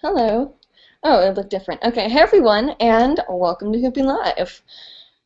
Hello. Oh, it looked different. Okay, hey everyone, and welcome to Hooping Live.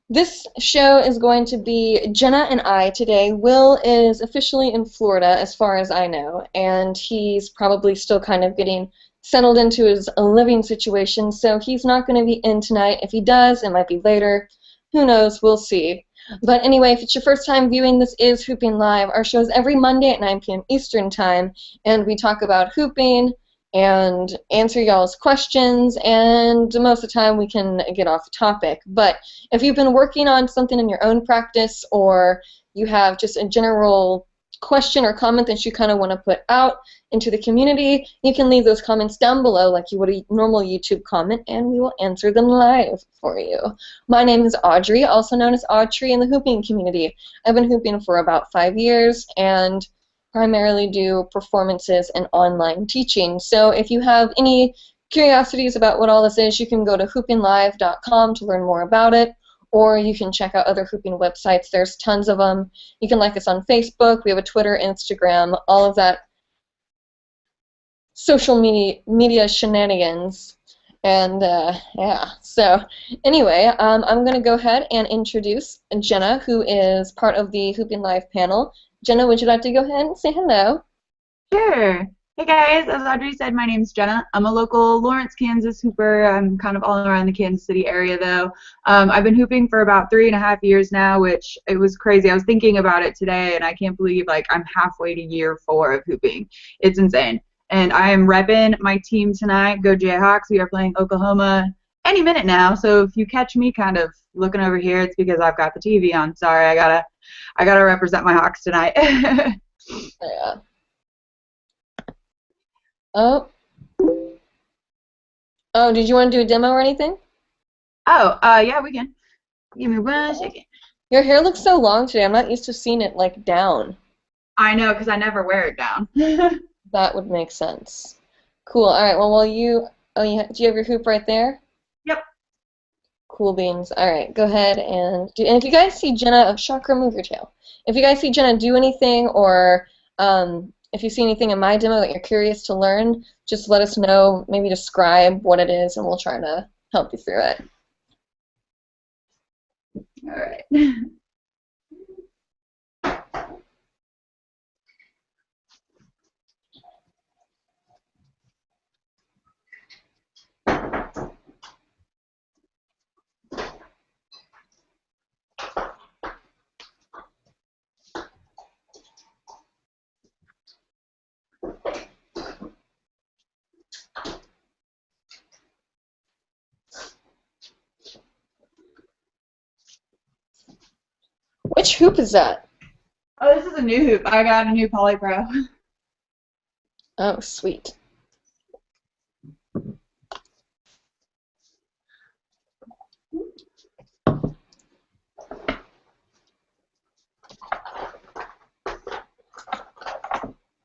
This show is going to be Jenna and I today. Will is officially in Florida, as far as I know, and he's probably still kind of getting settled into his living situation, so he's not going to be in tonight. If he does, it might be later. Who knows? We'll see. But anyway, if it's your first time viewing, this is Hooping Live. Our show is every Monday at 9 p.m. Eastern Time, and we talk about hooping and answer y'all's questions, and most of the time we can get off topic. But if you've been working on something in your own practice, or you have just a general question or comment that you kind of want to put out into the community, you can leave those comments down below like you would a normal YouTube comment, and we will answer them live for you. My name is Audrey, also known as Audrey in the hooping community. I've been hooping for about 5 years and primarily do performances and online teaching. So if you have any curiosities about what all this is, you can go to hoopinglive.com to learn more about it, or you can check out other hooping websites. There's tons of them. You can like us on Facebook. We have a Twitter, Instagram, all of that social media shenanigans. And yeah, so anyway, I'm going to go ahead and introduce Jenna, who is part of the Hooping Live panel. Jenna, would you like to go ahead and say hello? Sure. Hey guys, as Audrey said, my name's Jenna. I'm a local Lawrence, Kansas hooper. I'm kind of all around the Kansas City area though. I've been hooping for about 3.5 years now, which it was crazy. I was thinking about it today and I can't believe like I'm halfway to year 4 of hooping. It's insane. And I am repping my team tonight. Go Jayhawks. We are playing Oklahoma any minute now. So if you catch me kind of looking over here, it's because I've got the TV on. Sorry, I gotta represent my Hawks tonight. Yeah. Oh. Oh, did you want to do a demo or anything? Oh, yeah, we can. Give me 1 second. Your hair looks so long today. I'm not used to seeing it like down. I know, because I never wear it down. That would make sense. Cool. All right. Well, do you have your hoop right there? Yep. Cool beans. All right. Go ahead and do. And if you guys see Jenna, chakra, move your tail. If you guys see Jenna do anything, or if you see anything in my demo that you're curious to learn, just let us know. Maybe describe what it is, and we'll try to help you through it. All right. Which hoop is that? Oh, this is a new hoop. I got a new Poly Pro. Oh, sweet.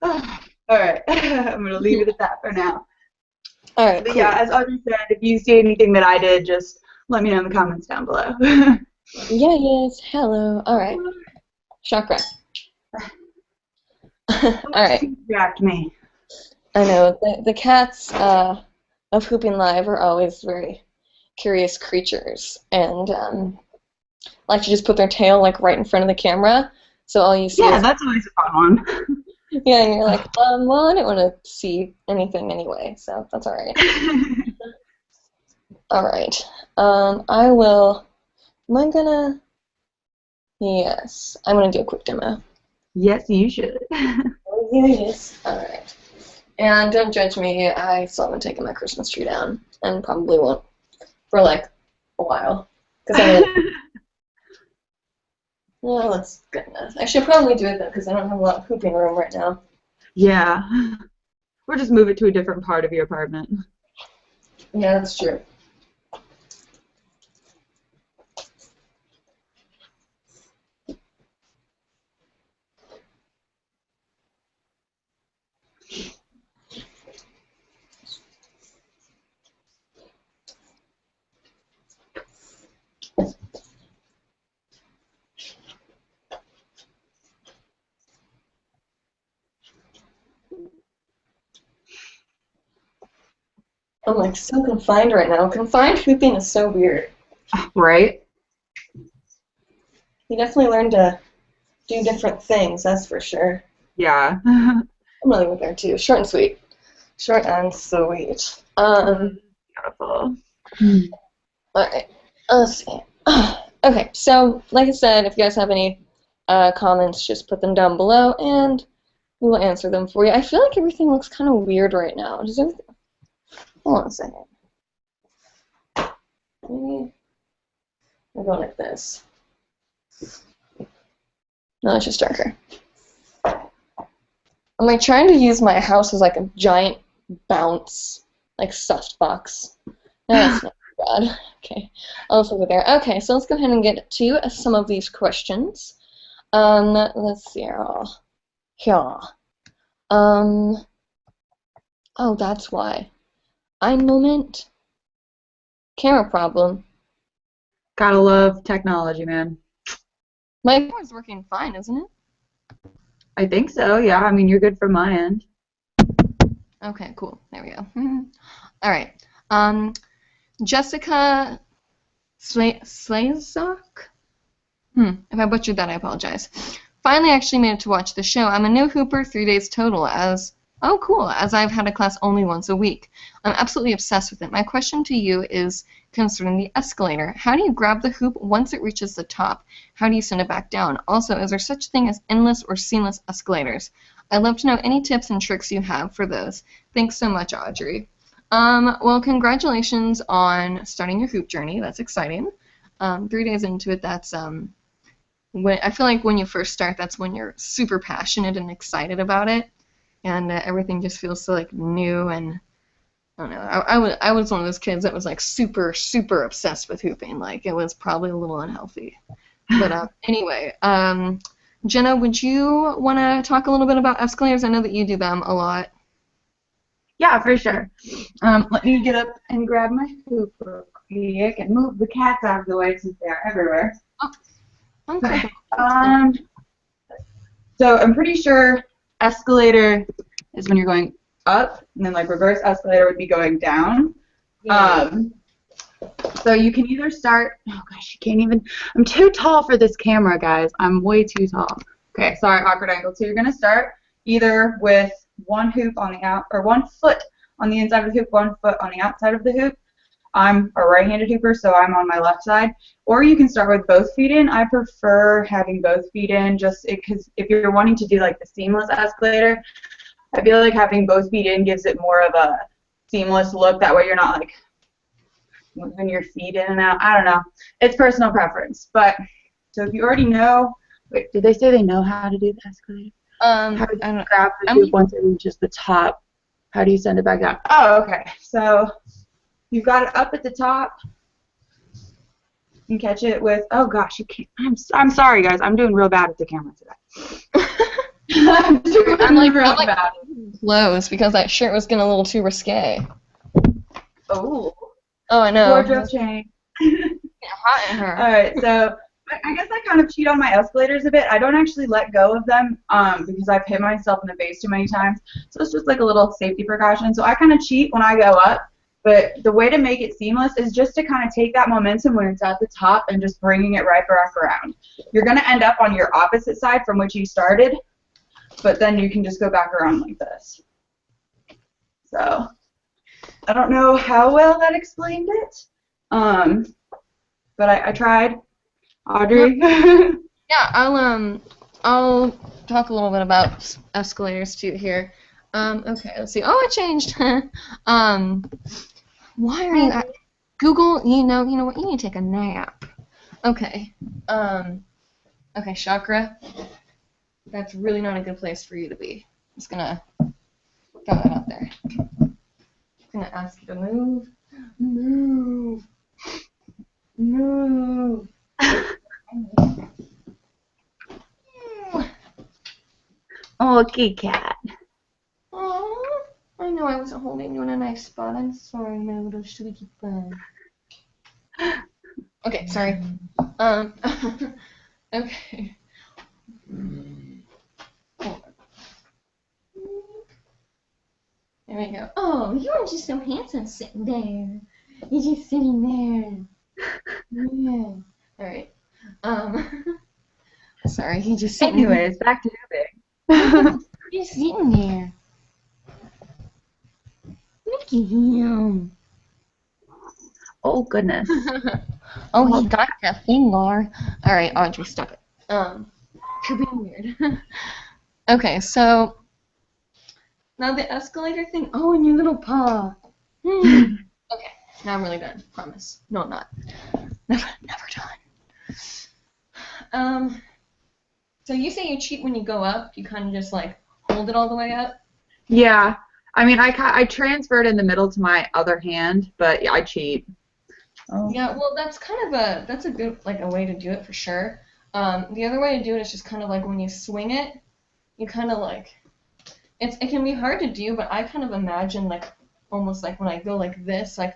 All right. I'm going to leave it at that for now. All right, But cool. yeah, as Audrey said, if you see anything that I did, just let me know in the comments down below. Yeah, yes. Hello. All right. Chakra. All right. Distract me. I know. The cats of Hooping Live are always very curious creatures, and like to just put their tail like right in front of the camera, so all you see Yeah, is that's always a fun one. yeah, and you're like, well, I didn't want to see anything anyway, so that's all right. All right. I will. Am I gonna? Yes, I'm gonna do a quick demo. Yes, you should. Oh, yes. All right. And don't judge me. I still haven't taken my Christmas tree down, and probably won't for like a while, because I really. Well, that's good enough. I should probably do it though, because I don't have a lot of hooping room right now. Yeah. Or just move it to a different part of your apartment. Yeah, that's true. I'm like so confined right now. Confined hooping is so weird. Right? You definitely learn to do different things, that's for sure. Yeah. I'm really with there too. Short and sweet. Short and sweet. Beautiful. Alright. Let's see. Okay, so like I said, if you guys have any comments, just put them down below and we will answer them for you. I feel like everything looks kind of weird right now. Does everything... Hold on a second. Maybe we're going like this. No, it's just darker. I'm like trying to use my house as like a giant bounce, like softbox. No, that's not bad. Okay, I'll just leave it there. Okay, so let's go ahead and get to some of these questions. Let's see here. Oh, that's why. Moment. Camera problem. Gotta love technology, man. My camera's working fine, isn't it? I think so, yeah. I mean, you're good from my end. Okay, cool. There we go. All right. Jessica Slazok? If I butchered that, I apologize. Finally actually made it to watch the show. I'm a new hooper, 3 days total, as I've had a class only once a week. I'm absolutely obsessed with it. My question to you is concerning the escalator. How do you grab the hoop once it reaches the top? How do you send it back down? Also, is there such a thing as endless or seamless escalators? I'd love to know any tips and tricks you have for those. Thanks so much, Audrey. Well, congratulations on starting your hoop journey. That's exciting. 3 days into it, that's I feel like when you first start, that's when you're super passionate and excited about it, and everything just feels so like new. And I don't know. I was one of those kids that was like super obsessed with hooping. Like it was probably a little unhealthy. But anyway, Jenna, would you want to talk a little bit about escalators? I know that you do them a lot. Yeah, for sure. Let me get up and grab my hoop real quick and move the cats out of the way since they are everywhere. Oh, Okay. So I'm pretty sure escalator is when you're going up, and then like reverse escalator would be going down. Yeah. So you can either start. Oh gosh, you can't even. I'm too tall for this camera, guys. I'm way too tall. Okay, sorry, awkward angle. So you're gonna start either with one hoop on the out, or 1 foot on the inside of the hoop, 1 foot on the outside of the hoop. I'm a right-handed hooper, so I'm on my left side. Or you can start with both feet in. I prefer having both feet in, just because if you're wanting to do like the seamless escalator, I feel like having both feet in gives it more of a seamless look. That way you're not like moving your feet in and out. I don't know. It's personal preference. But so if you already know, wait, did they say they know how to do the escalator? How do you grab the hoop once it reaches the top? How do you send it back down? Oh, okay. So you've got it up at the top. You can catch it with, oh gosh, you can't. I'm sorry, guys. I'm doing real bad with the camera today. I'm like real bad. Clothes because that shirt was getting a little too risque. Oh. Oh, I know. Wardrobe change. Hot in her. All right, so I guess I kind of cheat on my escalators a bit. I don't actually let go of them because I've hit myself in the face too many times. So it's just like a little safety precaution. So I kind of cheat when I go up. But the way to make it seamless is just to kind of take that momentum when it's at the top and just bringing it right back around. You're going to end up on your opposite side from which you started, but then you can just go back around like this. So I don't know how well that explained it, but I tried. Audrey? Yeah, I'll talk a little bit about escalators too here. Okay, let's see. Oh, it changed. Why are you at Google? You know what? You need to take a nap. Okay. Okay, Chakra. That's really not a good place for you to be. I'm just gonna throw that out there. I'm gonna ask you to move. Move. Okay, cat. Aww. I know I wasn't holding you in a nice spot. I'm sorry, my little squeaky bum. Okay, sorry. Okay. Maybe you go. Oh, you're just so handsome sitting there. You're just sitting there. Yeah. All right. Sorry, he's just sitting there. Anyways, back to hooping. He's sitting there. Look at him. Oh goodness. Oh, he got that finger. All right, Audrey, stop it. You're being weird. Okay, so now the escalator thing. Oh, and your little paw. Okay, now I'm really done. Promise. No, I'm not. Never done. So you say you cheat when you go up. You kind of just like hold it all the way up. Yeah. I mean, I transferred in the middle to my other hand, but yeah, I cheat. Oh. Yeah, well, that's kind of a good like a way to do it for sure. The other way to do it is just kind of like when you swing it, you kind of like it can be hard to do, but I kind of imagine like almost like when I go like this, like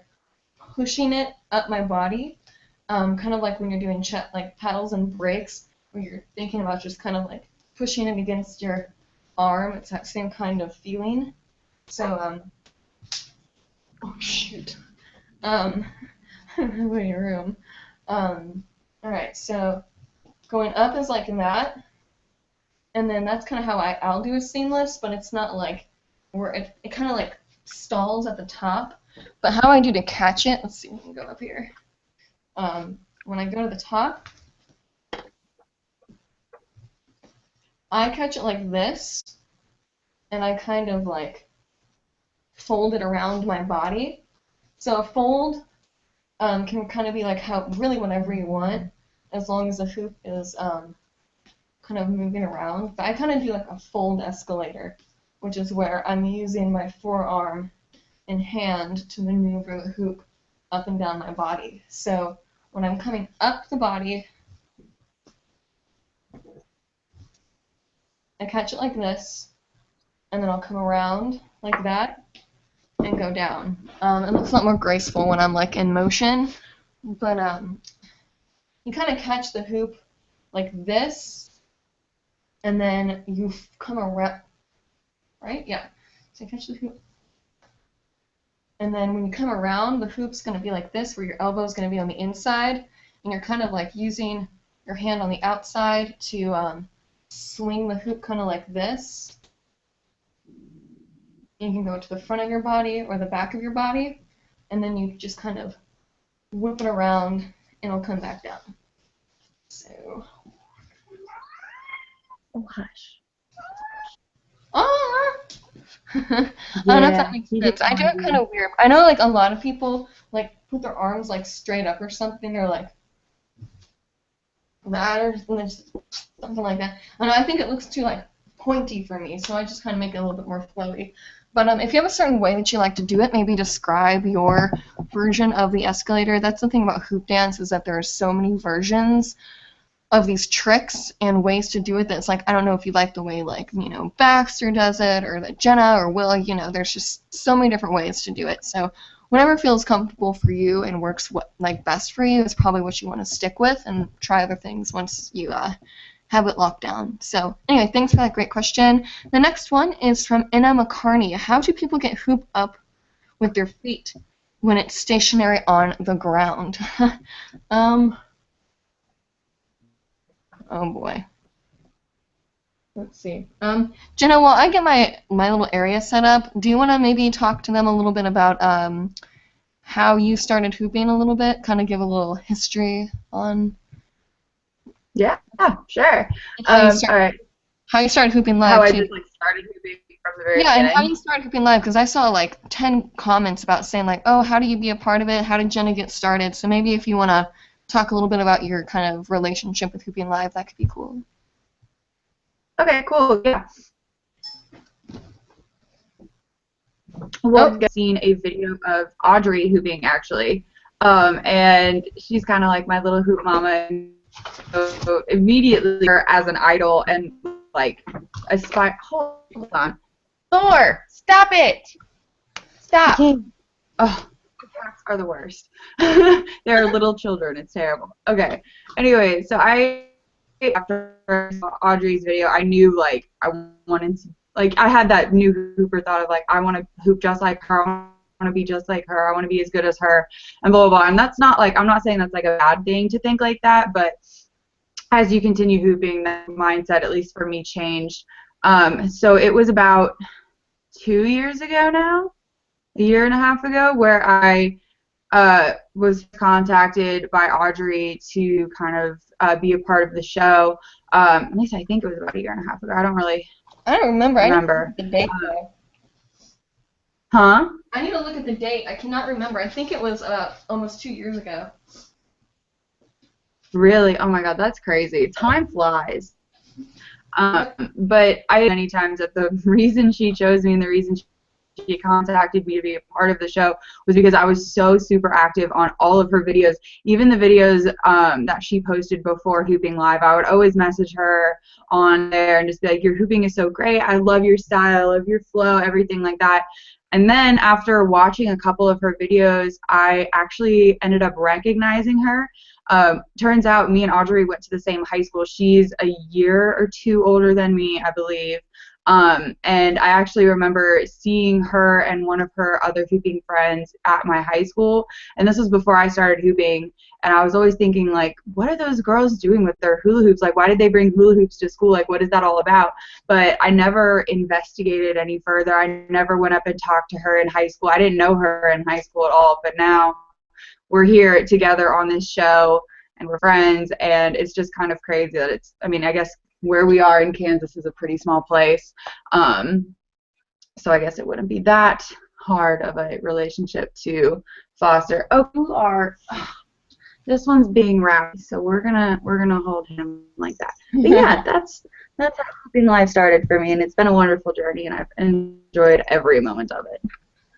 pushing it up my body, kind of like when you're doing like paddles and breaks, where you're thinking about just kind of like pushing it against your arm. It's that same kind of feeling. So oh shoot. Wait, room. Alright, so going up is like that, and then that's kind of how I'll do a seamless, but it's not like where it kind of like stalls at the top. But how I do to catch it, let's see if we can go up here. When I go to the top, I catch it like this, and I kind of like fold it around my body. So a fold can kind of be like how really whenever you want, as long as the hoop is kind of moving around. But I kind of do like a fold escalator, which is where I'm using my forearm and hand to maneuver the hoop up and down my body. So when I'm coming up the body, I catch it like this, and then I'll come around like that and go down. It looks a lot more graceful when I'm like in motion, but you kind of catch the hoop like this, and then you come around, right? Yeah. So you catch the hoop, and then when you come around, the hoop's going to be like this, where your elbow's going to be on the inside, and you're kind of like using your hand on the outside to swing the hoop kind of like this. You can go to the front of your body or the back of your body, and then you just kind of whip it around, and it'll come back down. So. Oh, hush. Ah! I don't know if that makes sense. I do it kind of weird. I know like a lot of people like put their arms like straight up or something, or like that, or something like that. I know, I think it looks too like pointy for me, so I just kind of make it a little bit more flowy. But if you have a certain way that you like to do it, maybe describe your version of the escalator. That's the thing about hoop dance, is that there are so many versions of these tricks and ways to do it that it's like, I don't know if you like the way like, you know, Baxter does it, or that Jenna or Will, you know, there's just so many different ways to do it. So whatever feels comfortable for you and works like best for you is probably what you want to stick with, and try other things once you have it locked down. So anyway, thanks for that great question. The next one is from Anna McCarney. How do people get hoop up with their feet when it's stationary on the ground? Oh boy. Let's see. Jenna, while I get my little area set up, do you want to maybe talk to them a little bit about how you started hooping a little bit? Kind of give a little history on. Yeah, sure. All right. How you started hooping live? How I just like started hooping from the very beginning. And how you started hooping live, because I saw like 10 comments about saying like, oh, how do you be a part of it? How did Jenna get started? So maybe if you want to talk a little bit about your kind of relationship with hooping live, that could be cool. Okay, cool. Yeah. Well, I've seen a video of Audrey hooping actually, and she's kind of like my little hoop mama. And so immediately as an idol and like aspire. Hold on, Thor, stop it! Stop! Oh, cats are the worst. They're little children. It's terrible. Okay. Anyway, so after I saw Audrey's video, I knew like I wanted to like I had that new hooper thought of like I want to hoop just like her, I want to be just like her, I want to be as good as her, and blah blah blah. And that's not like, I'm not saying that's like a bad thing to think like that, but as you continue hooping, that mindset, at least for me, changed. So it was about 2 years ago now, a year and a half ago, where I was contacted by Audrey to kind of be a part of the show. At least I think it was about a year and a half ago. I don't really I don't remember. I need to look remember. at the date though. Huh? I need to look at the date. I cannot remember. I think it was almost 2 years ago. Really? Oh my God, that's crazy. Time flies. But I many times that the reason she chose me and the reason she contacted me to be a part of the show was because I was so super active on all of her videos. Even the videos that she posted before Hooping Live, I would always message her on there and just be like, your hooping is so great. I love your style, love your flow, everything like that. And then after watching a couple of her videos, I actually ended up recognizing her. Turns out me and Audrey went to the same high school. She's a year or two older than me, I believe. And I actually remember seeing her and one of her other hooping friends at my high school. And this was before I started hooping. And I was always thinking, like, what are those girls doing with their hula hoops? Like, why did they bring hula hoops to school? Like, what is that all about? But I never investigated any further. I never went up and talked to her in high school. I didn't know her in high school at all. But now we're here together on this show and we're friends. And it's just kind of crazy that it's, I mean, I guess where we are in Kansas is a pretty small place. So I guess it wouldn't be that hard of a relationship to foster. Oh, you are. This one's being rowdy, so we're gonna hold him like that. But yeah, that's how Hooping Live started for me, and it's been a wonderful journey, and I've enjoyed every moment of it.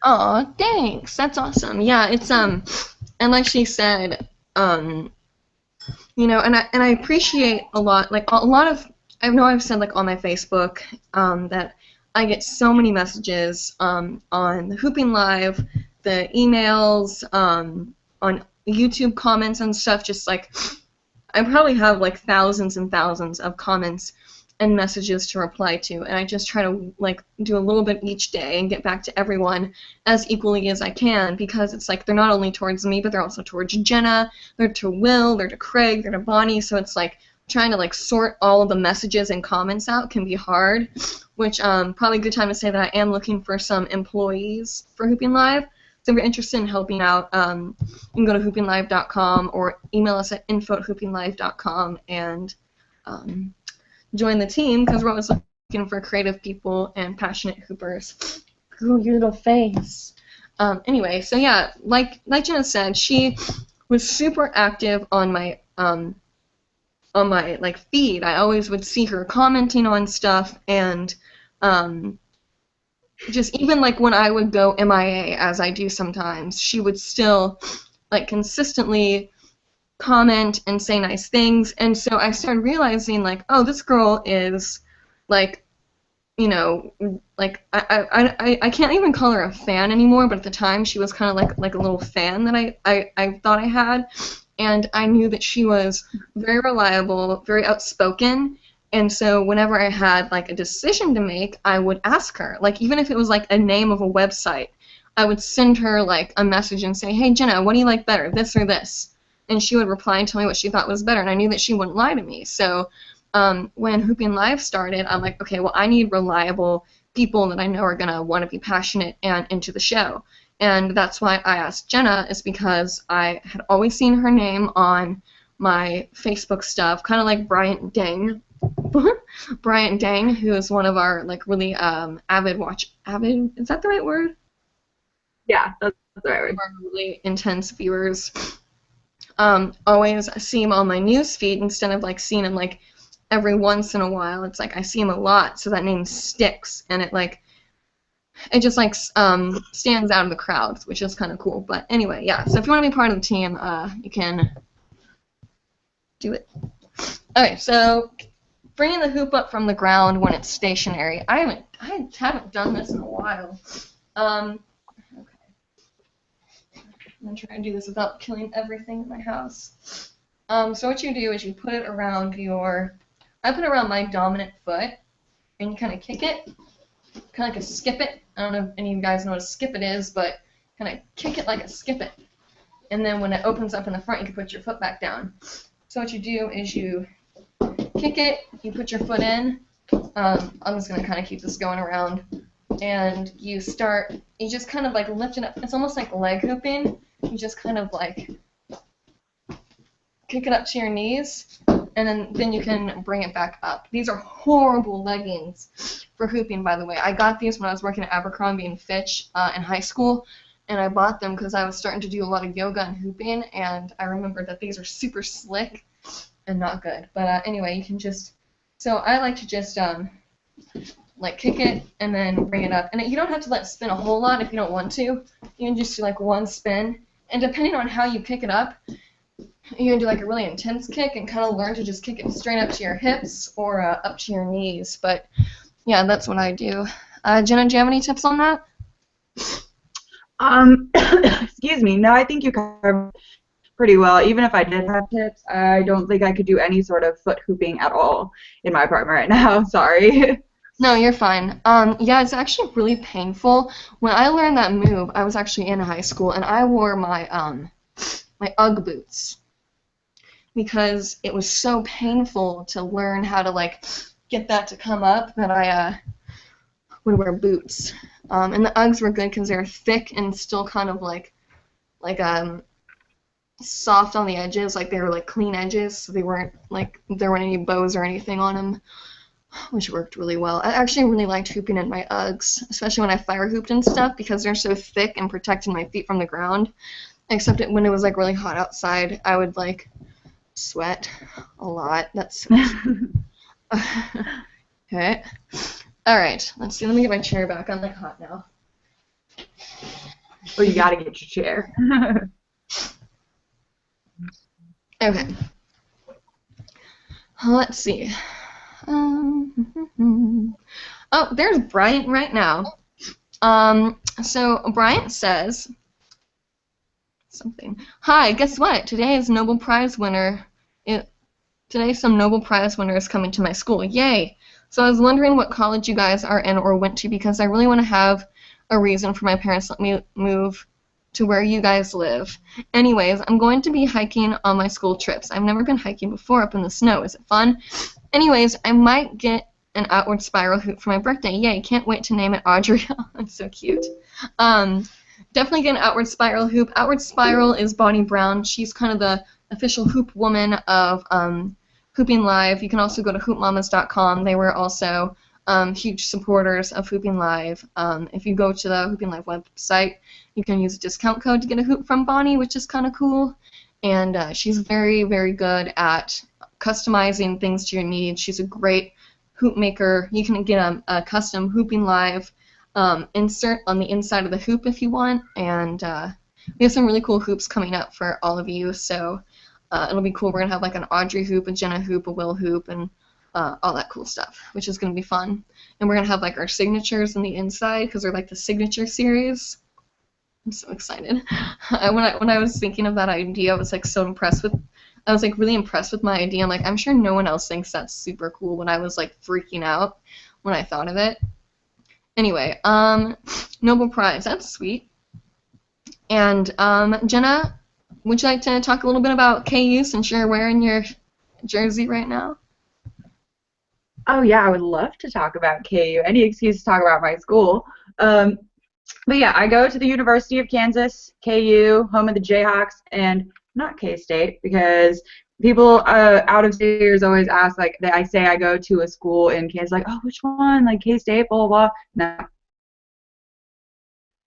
Oh, thanks. That's awesome. Yeah, it's and like she said, you know, and I appreciate a lot, like a lot of, I know I've said like on my Facebook that I get so many messages on the Hooping Live, the emails, on YouTube comments and stuff, just like I probably have like thousands and thousands of comments and messages to reply to, and I just try to like do a little bit each day and get back to everyone as equally as I can, because it's like they're not only towards me, but they're also towards Jenna, they're to Will, they're to Craig, they're to Bonnie, so it's like trying to like sort all of the messages and comments out can be hard, which probably a good time to say that I am looking for some employees for Hooping Live. So if you're interested in helping out, you can go to hoopinglive.com or email us at info@hoopinglive.com and join the team, because we're always looking for creative people and passionate hoopers. Ooh, your little face. Anyway, so yeah, like Jenna said, she was super active on my like feed. I always would see her commenting on stuff, and just even like when I would go MIA, as I do sometimes, she would still like consistently comment and say nice things. And so I started realizing, like, oh, this girl is like, you know, like I can't even call her a fan anymore, but at the time she was kind of like a little fan that I thought I had. And I knew that she was very reliable, very outspoken. And so whenever I had like a decision to make, I would ask her, like, even if it was like a name of a website, I would send her like a message and say, hey Jenna, what do you like better, this or this? And she would reply and tell me what she thought was better, and I knew that she wouldn't lie to me. So when Hooping Live started, I'm like, okay, well, I need reliable people that I know are going to want to be passionate and into the show. And that's why I asked Jenna, is because I had always seen her name on my Facebook stuff, kind of like Bryant Dang. Bryant Dang, who is one of our like really avid, is that the right word? Yeah, that's the right word. Our really intense viewers. Always see him on my news feed instead of like seeing him like every once in a while. It's like I see him a lot, so that name sticks, and it just like stands out of the crowd, which is kind of cool. But anyway, yeah. So if you want to be part of the team, you can do it. Okay, so bringing the hoop up from the ground when it's stationary. I haven't done this in a while. Okay. I'm going to try to do this without killing everything in my house. So what you do is you put it around I put it around my dominant foot, and you kind of kick it. kind of like a skip it. I don't know if any of you guys know what a skip it is, but kind of kick it like a skip it. And then when it opens up in the front, you can put your foot back down. So what you do is you kick it, you put your foot in. I'm just going to kind of keep this going around. And you just kind of like lift it up. It's almost like leg hooping. You just kind of like kick it up to your knees, and then you can bring it back up. These are horrible leggings for hooping, by the way. I got these when I was working at Abercrombie and Fitch in high school, and I bought them because I was starting to do a lot of yoga and hooping, and I remembered that these are super slick and not good. But anyway, you can just, so I like to just like kick it and then bring it up. And you don't have to let it spin a whole lot if you don't want to. You can just do like one spin, and depending on how you pick it up, you can do like a really intense kick and kind of learn to just kick it straight up to your hips or up to your knees. But yeah, that's what I do. Jenna, do you have any tips on that? Excuse me. No, I think you covered pretty well. Even if I did have tips, I don't think I could do any sort of foot hooping at all in my apartment right now. Sorry. No, you're fine. Yeah, it's actually really painful. When I learned that move, I was actually in high school, and I wore my my UGG boots because it was so painful to learn how to like get that to come up that I would wear boots. And the Uggs were good because they're thick and still kind of like soft on the edges, like they were like clean edges, so they weren't like there weren't any bows or anything on them, which worked really well. I actually really liked hooping in my Uggs, especially when I fire hooped and stuff, because they're so thick and protected my feet from the ground. Except when it was like really hot outside, I would like sweat a lot. That's okay. All right, let's see. Let me get my chair back. I'm like hot now. Oh, you gotta get your chair. Okay. Let's see. Oh, there's Bryant right now. So Bryant says something. Hi, guess what? Today is Nobel Prize winner. Today some Nobel Prize winner is coming to my school. Yay! So I was wondering what college you guys are in or went to, because I really want to have a reason for my parents to let me move to where you guys live. Anyways, I'm going to be hiking on my school trips. I've never been hiking before up in the snow. Is it fun? Anyways, I might get an outward spiral hoop for my birthday. Yay, can't wait to name it Audrey. That's so cute. Definitely get an outward spiral hoop. Outward Spiral is Bonnie Brown. She's kind of the official hoop woman of Hooping Live. You can also go to hoopmamas.com. They were also huge supporters of Hooping Live. If you go to the Hooping Live website, you can use a discount code to get a hoop from Bonnie, which is kind of cool. And she's very, very good at customizing things to your needs. She's a great hoop maker. You can get a custom Hooping Live insert on the inside of the hoop if you want. And we have some really cool hoops coming up for all of you. So it'll be cool. We're going to have like an Audrey hoop, a Jenna hoop, a Will hoop, and all that cool stuff, which is going to be fun. And we're going to have like our signatures on the inside because they're like the signature series. I'm so excited. When I was thinking of that idea, I was like so impressed with. I was like really impressed with my idea. I'm like, I'm sure no one else thinks that's super cool. When I was like freaking out when I thought of it. Anyway, Nobel Prize. That's sweet. And Jenna, would you like to talk a little bit about KU since you're wearing your jersey right now? Oh yeah, I would love to talk about KU. Any excuse to talk about my school. But yeah, I go to the University of Kansas, KU, home of the Jayhawks, and not K-State, because people out of staters always ask, like, I say I go to a school in Kansas, like, oh, which one? Like K-State, blah, blah, blah. No.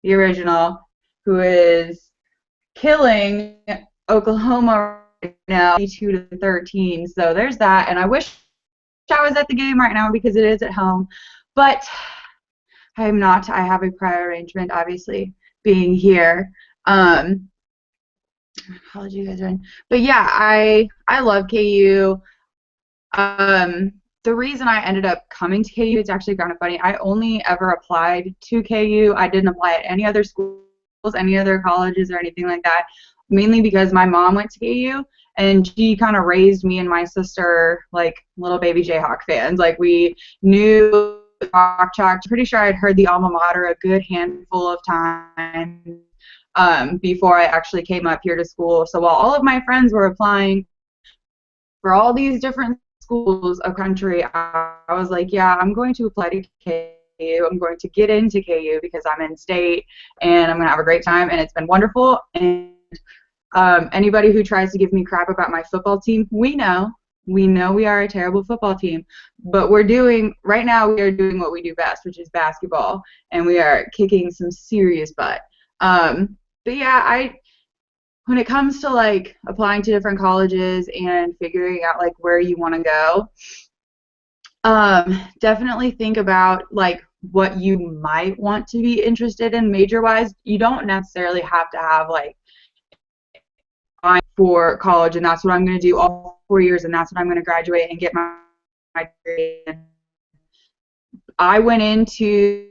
The original, who is killing Oklahoma right now, 22-13. So there's that, and I wish I was at the game right now because it is at home, but I am not. I have a prior arrangement, obviously, being here. How did you guys run? But yeah, I love KU. The reason I ended up coming to KU, it's actually kind of funny. I only ever applied to KU. I didn't apply at any other schools, any other colleges, or anything like that, mainly because my mom went to KU, and she kind of raised me and my sister like little baby Jayhawk fans. Like, we knew rock chalk. Pretty sure I'd heard the alma mater a good handful of times before I actually came up here to school. So while all of my friends were applying for all these different schools of country, I was like, yeah, I'm going to apply to KU. I'm going to get into KU because I'm in state and I'm going to have a great time. And it's been wonderful. And anybody who tries to give me crap about my football team, we know we are a terrible football team. But right now we are doing what we do best, which is basketball. And we are kicking some serious butt. But yeah, when it comes to like applying to different colleges and figuring out like where you want to go, definitely think about like what you might want to be interested in major wise. You don't necessarily have to have like for college and that's what I'm going to do all 4 years and that's what I'm going to graduate and get my degree. I went into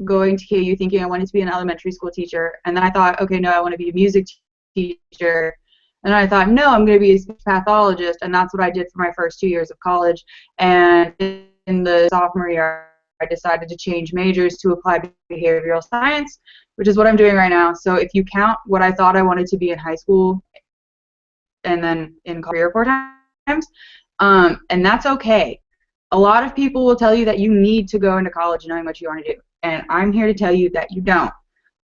going to KU thinking I wanted to be an elementary school teacher, and then I thought, okay, no, I want to be a music teacher, and then I thought, no, I'm going to be a speech pathologist, and that's what I did for my first 2 years of college. And in the sophomore year, I decided to change majors to applied behavioral science, which is what I'm doing right now. So if you count what I thought I wanted to be in high school and then in career 4 times, and that's okay. A lot of people will tell you that you need to go into college knowing what you want to do, and I'm here to tell you that you don't.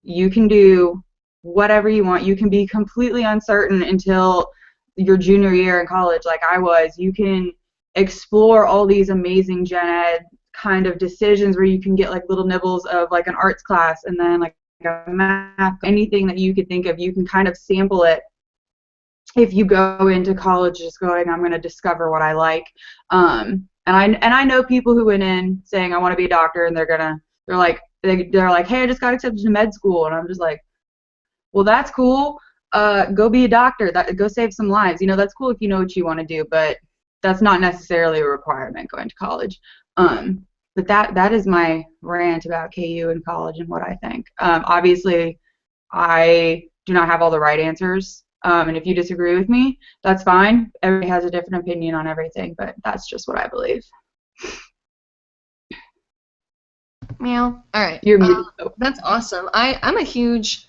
You can do whatever you want. You can be completely uncertain until your junior year in college like I was. You can explore all these amazing gen ed kind of decisions where you can get like little nibbles of like an arts class and then like a math, anything that you could think of. You can kind of sample it if you go into college just going, I'm going to discover what I like. And I know people who went in saying I want to be a doctor, and they're like, hey, I just got accepted to med school, and I'm just like, well, that's cool. Go be a doctor. Go save some lives. You know, that's cool if you know what you want to do, but that's not necessarily a requirement going to college. But that is my rant about KU and college and what I think. Obviously, I do not have all the right answers. And if you disagree with me, that's fine. Everybody has a different opinion on everything, but that's just what I believe. Meow. All right. You're muted. That's awesome. I'm a huge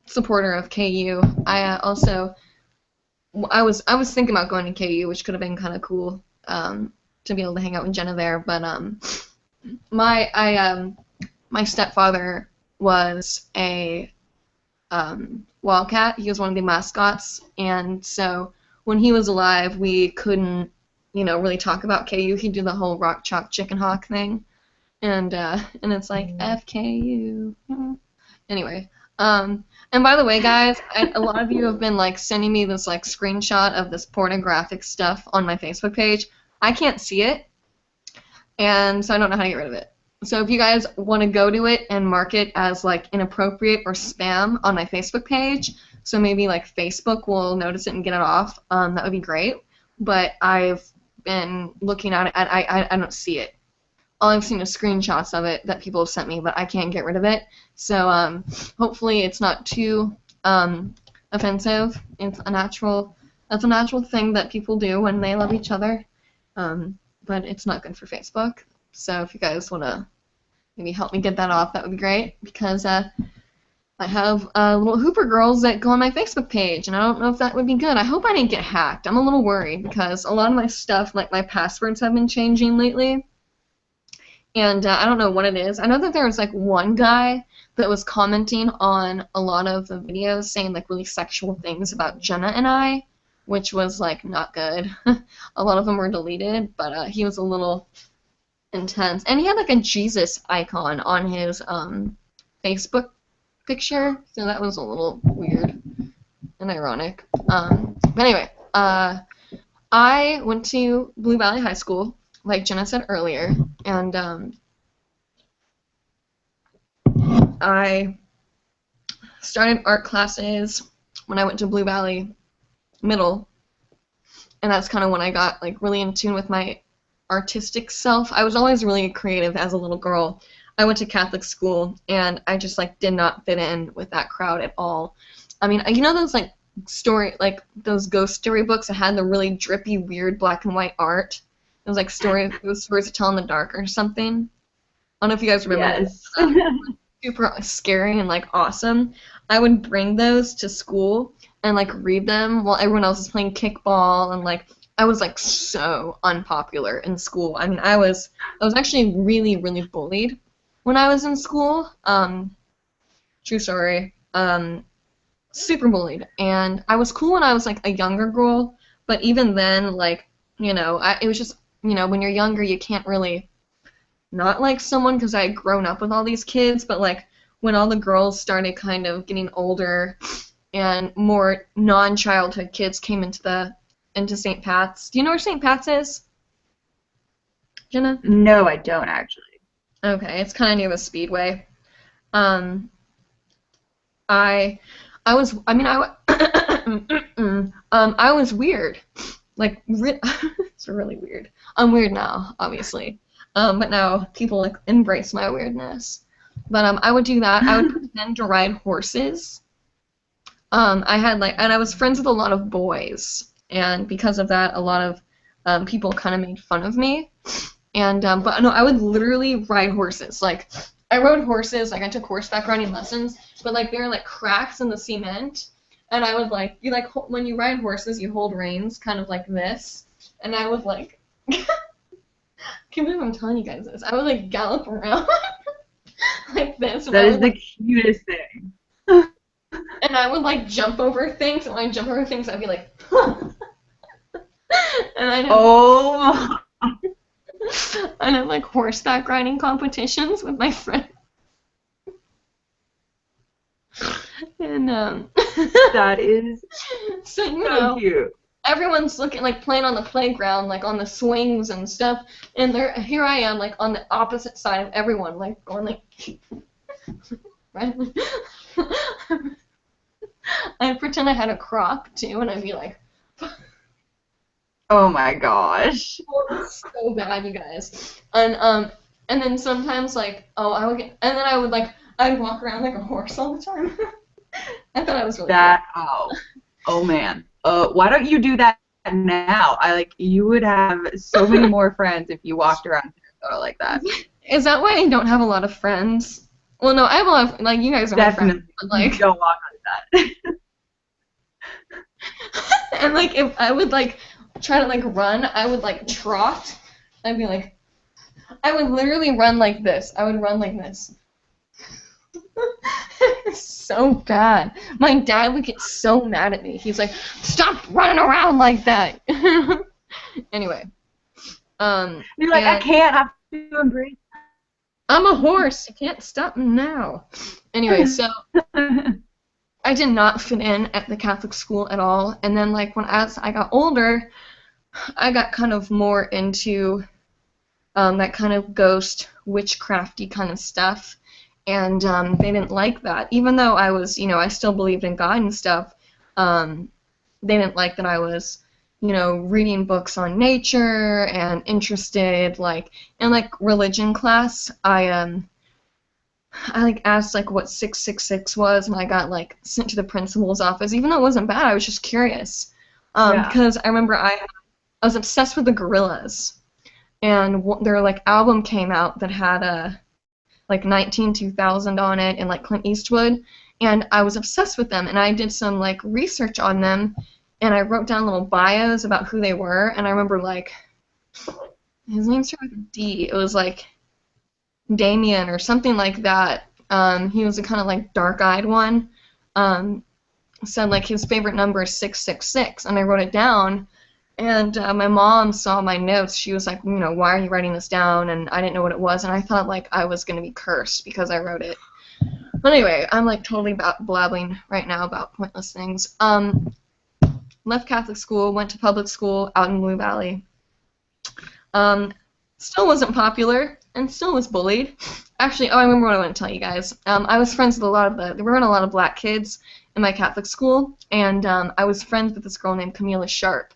supporter of KU. I was thinking about going to KU, which could have been kind of cool to be able to hang out with Jenna there. But my stepfather was a Wildcat. He was one of the mascots, and so when he was alive, we couldn't, really talk about KU. He'd do the whole rock chalk chicken hawk thing, and it's like FKU. Anyway, and by the way, guys, a lot of you have been like sending me this like screenshot of this pornographic stuff on my Facebook page. I can't see it, and so I don't know how to get rid of it. So if you guys want to go to it and mark it as like inappropriate or spam on my Facebook page, so maybe like Facebook will notice it and get it off, that would be great. But I've been looking at it and I don't see it. All I've seen is screenshots of it that people have sent me, but I can't get rid of it. So hopefully it's not too offensive. That's a natural thing that people do when they love each other. But it's not good for Facebook. So if you guys want to maybe help me get that off, that would be great, because I have little Hooper girls that go on my Facebook page, and I don't know if that would be good. I hope I didn't get hacked. I'm a little worried, because a lot of my stuff, like my passwords, have been changing lately, and I don't know what it is. I know that there was like one guy that was commenting on a lot of the videos saying like really sexual things about Jenna and I, which was like not good. A lot of them were deleted, but he was a little intense, and he had like a Jesus icon on his Facebook picture, so that was a little weird and ironic. But anyway, I went to Blue Valley High School, like Jenna said earlier, and I started art classes when I went to Blue Valley Middle, and that's kind of when I got like really in tune with my artistic self. I was always really creative as a little girl. I went to Catholic school, and I just like did not fit in with that crowd at all. I mean, you know those like those ghost storybooks that had the really drippy, weird black and white art? It was like stories to tell in the dark or something. I don't know if you guys remember those. Yes. Super scary and like awesome. I would bring those to school and like read them while everyone else is playing kickball, and like I was like so unpopular in school. I mean, I was actually really, really bullied when I was in school. True story. Super bullied, and I was cool when I was like a younger girl, but even then, like, it was just, when you're younger, you can't really not like someone because I had grown up with all these kids, but like when all the girls started kind of getting older and more non-childhood kids came into St. Pat's. Do you know where St. Pat's is, Jenna? No, I don't actually. Okay, it's kind of near the Speedway. Um, I I was I mean I was weird. Like it's really weird. I'm weird now, obviously. But now people like embrace my weirdness. But I would do that. I would pretend to ride horses. And I was friends with a lot of boys, and because of that, a lot of people kind of made fun of me. And but no, I would literally ride horses. Like I rode horses, like I took horseback riding lessons, but like there were like cracks in the cement, and I would like when you ride horses, you hold reins kind of like this, and I would like. I can't believe I'm telling you guys this. I would like gallop around like this. That is the cutest thing. And I would like jump over things, and when I jump over things, I'd be like, and Oh. I'd have like horseback riding competitions with my friends. And That is so so cute. everyone's looking like playing on the playground, like on the swings and stuff, and here I am like on the opposite side of everyone, like going like right. I'd pretend I had a crop too, and I'd be like, Oh my gosh. so bad, you guys. And then sometimes like I would get, and then I'd walk around like a horse all the time. I thought I was really Oh man. Why don't you do that now? You would have so many more friends if you walked around like that. Is that why I don't have a lot of friends? Well, no, I have a lot of, like, you guys don't have friends, but like, you don't walk like that. and like if I would like try to like run, I would like trot. I'd be like, I would literally run like this. I would run like this. So bad. My dad would get so mad at me. He's like, stop running around like that. Anyway. You're like, I can't. I have to embrace. I'm a horse. You can't stop me now. Anyway, so I did not fit in at the Catholic school at all. And then, like, as I got older, I got kind of more into that kind of ghost, witchcrafty kind of stuff. And they didn't like that. Even though I was, I still believed in God and stuff, they didn't like that I was, reading books on nature and interested, like, in, like, religion class, I like asked like what 666 was, and I got like sent to the principal's office. Even though it wasn't bad, I was just curious. Because I remember I was obsessed with the Gorillaz, and their like album came out that had like 19-2000 on it, and like Clint Eastwood, and I was obsessed with them, and I did some like research on them, and I wrote down little bios about who they were, and I remember like his name started with a D. It was like Damien or something like that. He was a kind of like dark-eyed one. Said like his favorite number is 666, and I wrote it down. And my mom saw my notes. She was like, why are you writing this down? And I didn't know what it was, and I thought like I was gonna be cursed because I wrote it. But anyway, I'm like totally blabbing right now about pointless things. Left Catholic school, went to public school out in Blue Valley. Still wasn't popular, and still was bullied. Actually, I remember what I want to tell you guys. I was friends with there weren't a lot of black kids in my Catholic school, and I was friends with this girl named Camila Sharp.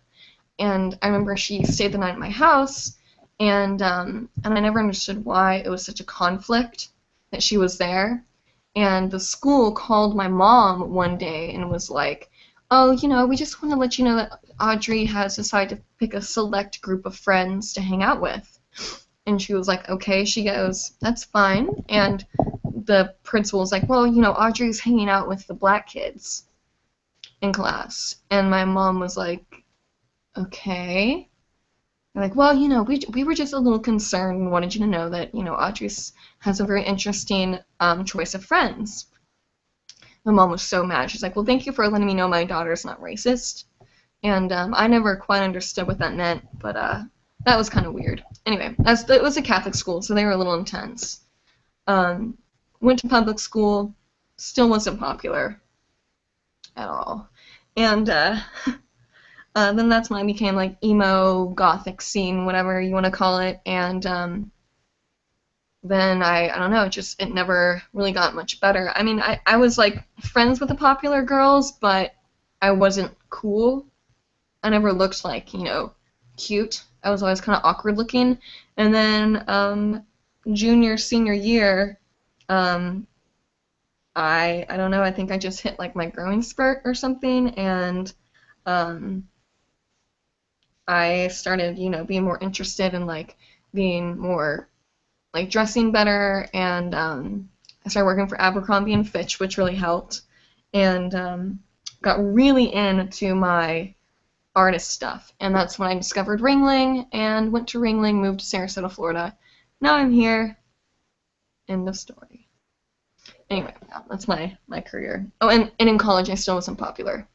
And I remember she stayed the night at my house, and I never understood why it was such a conflict that she was there. And the school called my mom one day and was like, oh, we just want to let you know that Audrey has decided to pick a select group of friends to hang out with. And she was like, okay. She goes, that's fine. And the principal was like, well, Audrey's hanging out with the black kids in class. And my mom was like, okay. They're like, well, we were just a little concerned and wanted you to know that, Audrey has a very interesting choice of friends. My mom was so mad. She's like, well, thank you for letting me know my daughter's not racist. And I never quite understood what that meant, but that was kind of weird. Anyway, it was a Catholic school, so they were a little intense. Went to public school, still wasn't popular at all. And then that's when I became like emo, gothic scene, whatever you want to call it. And then I don't know, it never really got much better. I mean, I was like friends with the popular girls, but I wasn't cool. I never looked like, cute. I was always kind of awkward looking. And then junior, senior year, I don't know, I think I just hit like my growing spurt or something, and I started, being more interested in like being more like dressing better, and I started working for Abercrombie and Fitch, which really helped, and got really into my artist stuff, and that's when I discovered Ringling and went to Ringling, moved to Sarasota, Florida. Now I'm here. End of story. Anyway, yeah, that's my career. Oh, and in college I still wasn't popular.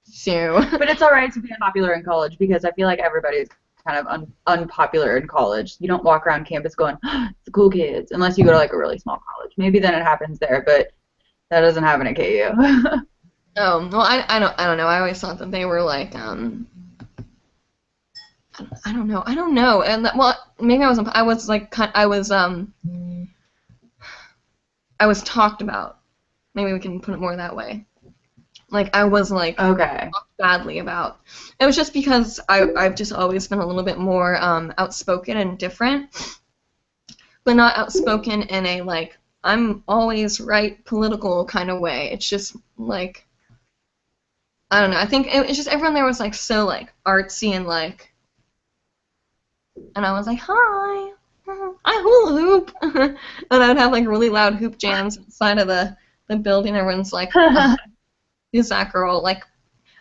So. But it's all right to be unpopular in college, because I feel like everybody's kind of unpopular in college. You don't walk around campus going, oh, it's the cool kids, unless you go to like a really small college. Maybe then it happens there, but that doesn't happen at KU. Oh, well, I don't know. I always thought that they were like, I don't know. And well, maybe I was talked about. Maybe we can put it more that way. Like, I was like okay. talked badly about. It was just because I've just always been a little bit more outspoken and different, but not outspoken in a like I'm always right political kind of way. It's just like, I don't know. I think it's just everyone there was like so like artsy and like, and I was like, hi, I hula hoop, and I would have like really loud hoop jams inside of the building. Everyone's like, oh, who's that girl? Like,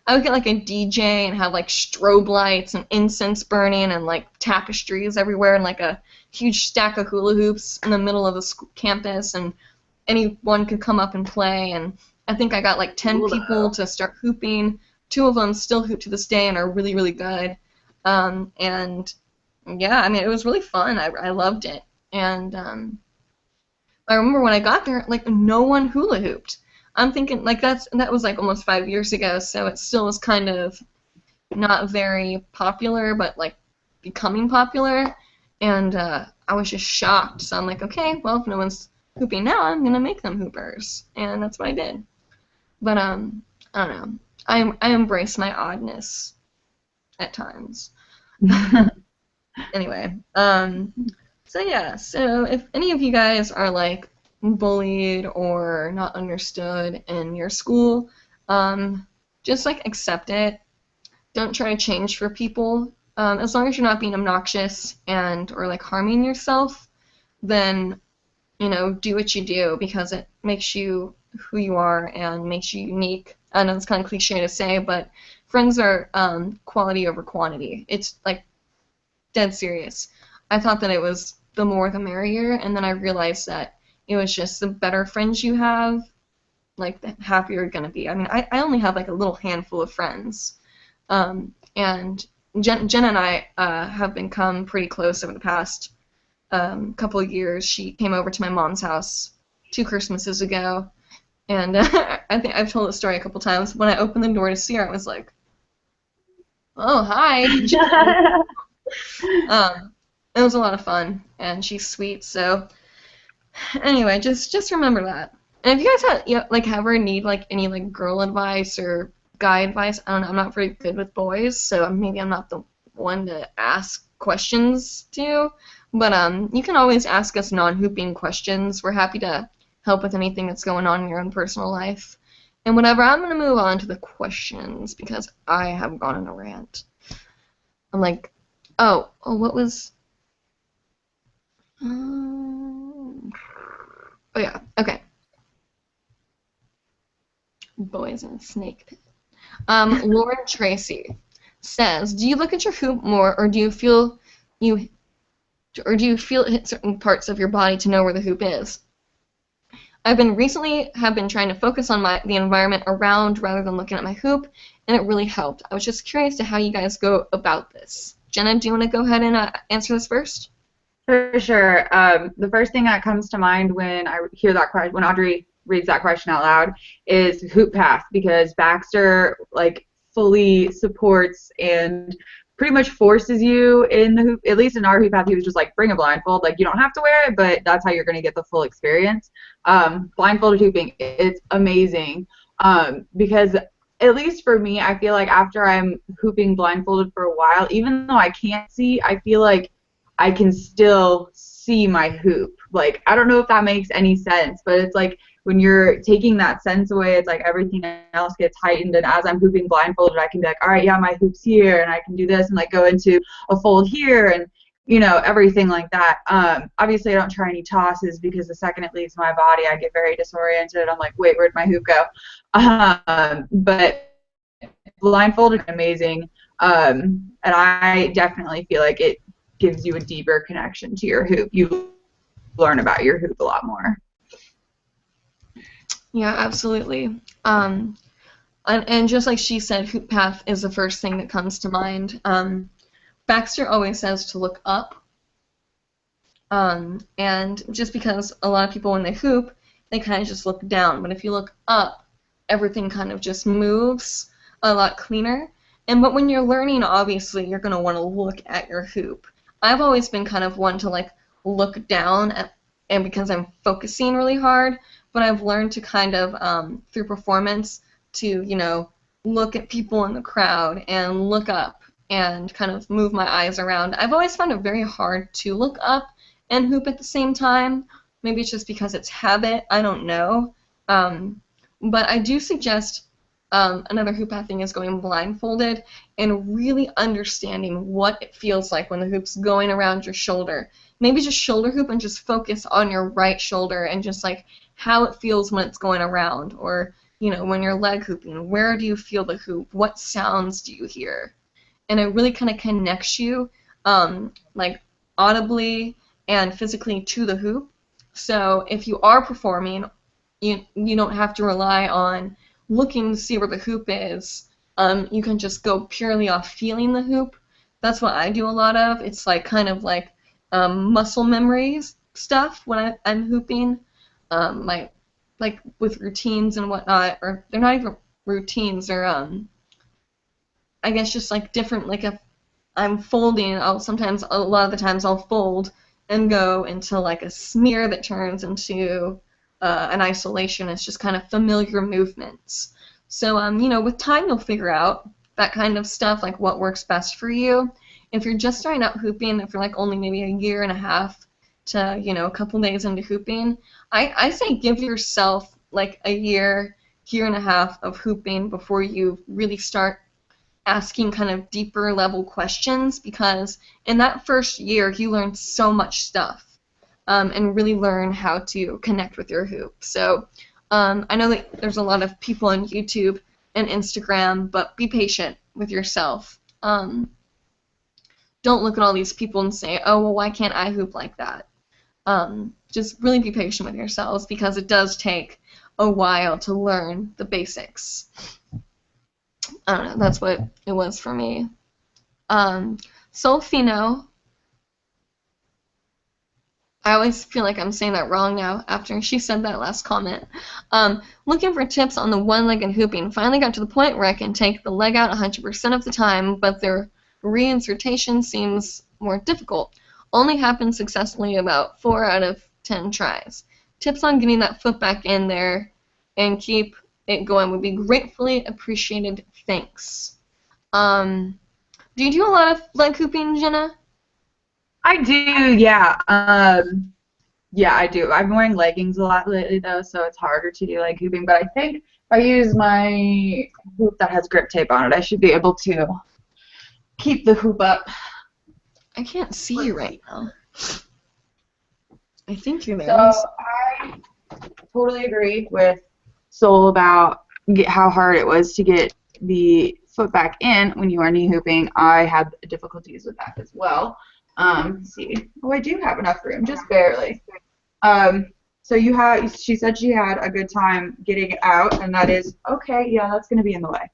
I would get like a DJ and have like strobe lights and incense burning and like tapestries everywhere and like a huge stack of hula hoops in the middle of the campus, and anyone could come up and play. And I think I got like 10 people to start hooping. 2 of them still hoop to this day and are really, really good. And yeah, I mean, it was really fun. I loved it. And I remember when I got there, like no one hula hooped. I'm thinking like that was like almost 5 years ago, so it still was kind of not very popular, but like becoming popular. And I was just shocked. So I'm like, okay, well, if no one's hooping now, I'm gonna make them hoopers, and that's what I did. But I don't know. I embrace my oddness at times. Anyway, so yeah. So if any of you guys are like bullied or not understood in your school, just like accept it. Don't try to change for people. As long as you're not being obnoxious and or like harming yourself, then do what you do, because it makes you who you are and makes you unique. I know it's kind of cliche to say, but friends are quality over quantity. It's like dead serious. I thought that it was the more the merrier, and then I realized that it was just the better friends you have, like the happier you're gonna be. I mean, I only have like a little handful of friends, and Jen and I have become pretty close over the past couple of years. She came over to my mom's house 2 Christmases ago, and I think I've told the story a couple times. When I opened the door to see her, I was like, "Oh, hi." It was a lot of fun, and she's sweet. So anyway, just remember that. And if you guys have like ever need like any like girl advice or guy advice, I don't know. I'm not very good with boys, so maybe I'm not the one to ask questions to. But you can always ask us non-hooping questions. We're happy to help with anything that's going on in your own personal life. And whatever, I'm going to move on to the questions because I have gone on a rant. I'm like, oh, what was... oh, yeah, okay. Boys in a snake pit. Lauren Tracy says, do you look at your hoop more, or do you feel it hit certain parts of your body to know where the hoop is? I've been trying to focus on the environment around rather than looking at my hoop, and it really helped. I was just curious to how you guys go about this. Jenna, do you want to go ahead and answer this first? For sure. The first thing that comes to mind when I hear that question, when Audrey reads that question out loud, is hoop path, because Baxter like fully supports and pretty much forces you in the hoop. At least in our hoop path, he was just like, bring a blindfold. Like, you don't have to wear it, but that's how you're going to get the full experience. Blindfolded hooping, it's amazing, because at least for me, I feel like after I'm hooping blindfolded for a while, even though I can't see, I feel like I can still see my hoop. Like, I don't know if that makes any sense, but it's like when you're taking that sense away, it's like everything else gets heightened. And as I'm hooping blindfolded, I can be like, all right, yeah, my hoop's here, and I can do this and like go into a fold here, and you know, everything like that. Obviously, I don't try any tosses because the second it leaves my body, I get very disoriented. I'm like, wait, where'd my hoop go? But blindfolded, amazing. And I definitely feel like it gives you a deeper connection to your hoop. You learn about your hoop a lot more. Yeah, absolutely. And just like she said, hoop path is the first thing that comes to mind. Baxter always says to look up. And just because a lot of people when they hoop, they kind of just look down. But if you look up, everything kind of just moves a lot cleaner. But when you're learning, obviously, you're going to want to look at your hoop. I've always been kind of one to like look down and because I'm focusing really hard, but I've learned to kind of through performance to, you know, look at people in the crowd and look up and kind of move my eyes around. I've always found it very hard to look up and hoop at the same time. Maybe it's just because it's habit, I don't know. But I do suggest another hoop path thing is going blindfolded and really understanding what it feels like when the hoop's going around your shoulder. Maybe just shoulder hoop and just focus on your right shoulder and just like how it feels when it's going around, or you know, when you're leg hooping, where do you feel the hoop? What sounds do you hear? And it really kind of connects you like audibly and physically to the hoop. So if you are performing, you don't have to rely on looking to see where the hoop is. You can just go purely off feeling the hoop. That's what I do a lot of. It's like kind of like muscle memories stuff when I'm hooping. Like with routines and whatnot, or they're not even routines, they're I guess just like different, like if I'm folding, a lot of the times I'll fold and go into like a smear that turns into an isolation. It's just kind of familiar movements. So, you know, with time you'll figure out that kind of stuff, like what works best for you. If you're just starting out hooping, if you're like only maybe a year and a half to, you know, a couple days into hooping, I say give yourself like a year and a half of hooping before you really start asking kind of deeper level questions, because in that first year you learn so much stuff and really learn how to connect with your hoop. So I know that there's a lot of people on YouTube and Instagram, but be patient with yourself. Don't look at all these people and say, oh, well, why can't I hoop like that? Just really be patient with yourselves, because it does take a while to learn the basics. I don't know, that's what it was for me. Solfino, I always feel like I'm saying that wrong now after she said that last comment. Looking for tips on the one-legged hooping. Finally got to the point where I can take the leg out 100% of the time, but their reinsertion seems more difficult. Only happens successfully about 4 out of 10 tries. Tips on getting that foot back in there and keep it going would be gratefully appreciated. Thanks. Do you do a lot of leg hooping, Jenna? I do, yeah. Yeah, I do. I've been wearing leggings a lot lately, though, so it's harder to do leg hooping. But I think I use my hoop that has grip tape on it. I should be able to keep the hoop up. I can't see you right now. I think you're there. So I totally agree with Sol about how hard it was to get the foot back in when you are knee hooping. I had difficulties with that as well. Let's see. Oh, I do have enough room, just barely. So she said she had a good time getting it out, and that is okay. Yeah, that's gonna be in the way.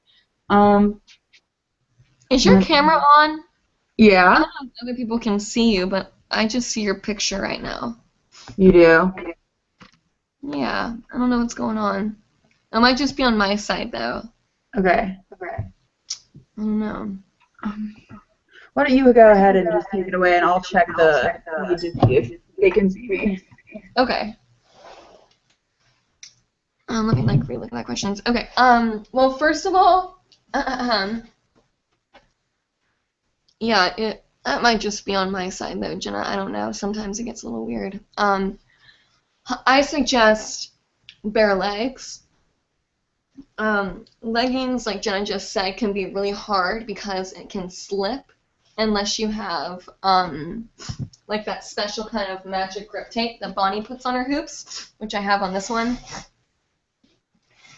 Is your camera on? I Yeah, don't know if other people can see you, but I just see your picture right now. you do. Yeah, I don't know what's going on. It might just be on my side, though. Okay. I don't know. Why don't you go ahead and just take it away, and I'll check the feed to see if they can see me. Okay. Let me relook at that questions. Okay. Well, first of all, yeah, that might just be on my side though, Jenna. I don't know. Sometimes it gets a little weird. I suggest bare legs. Leggings, like Jenna just said, can be really hard because it can slip unless you have like that special kind of magic grip tape that Bonnie puts on her hoops, which I have on this one.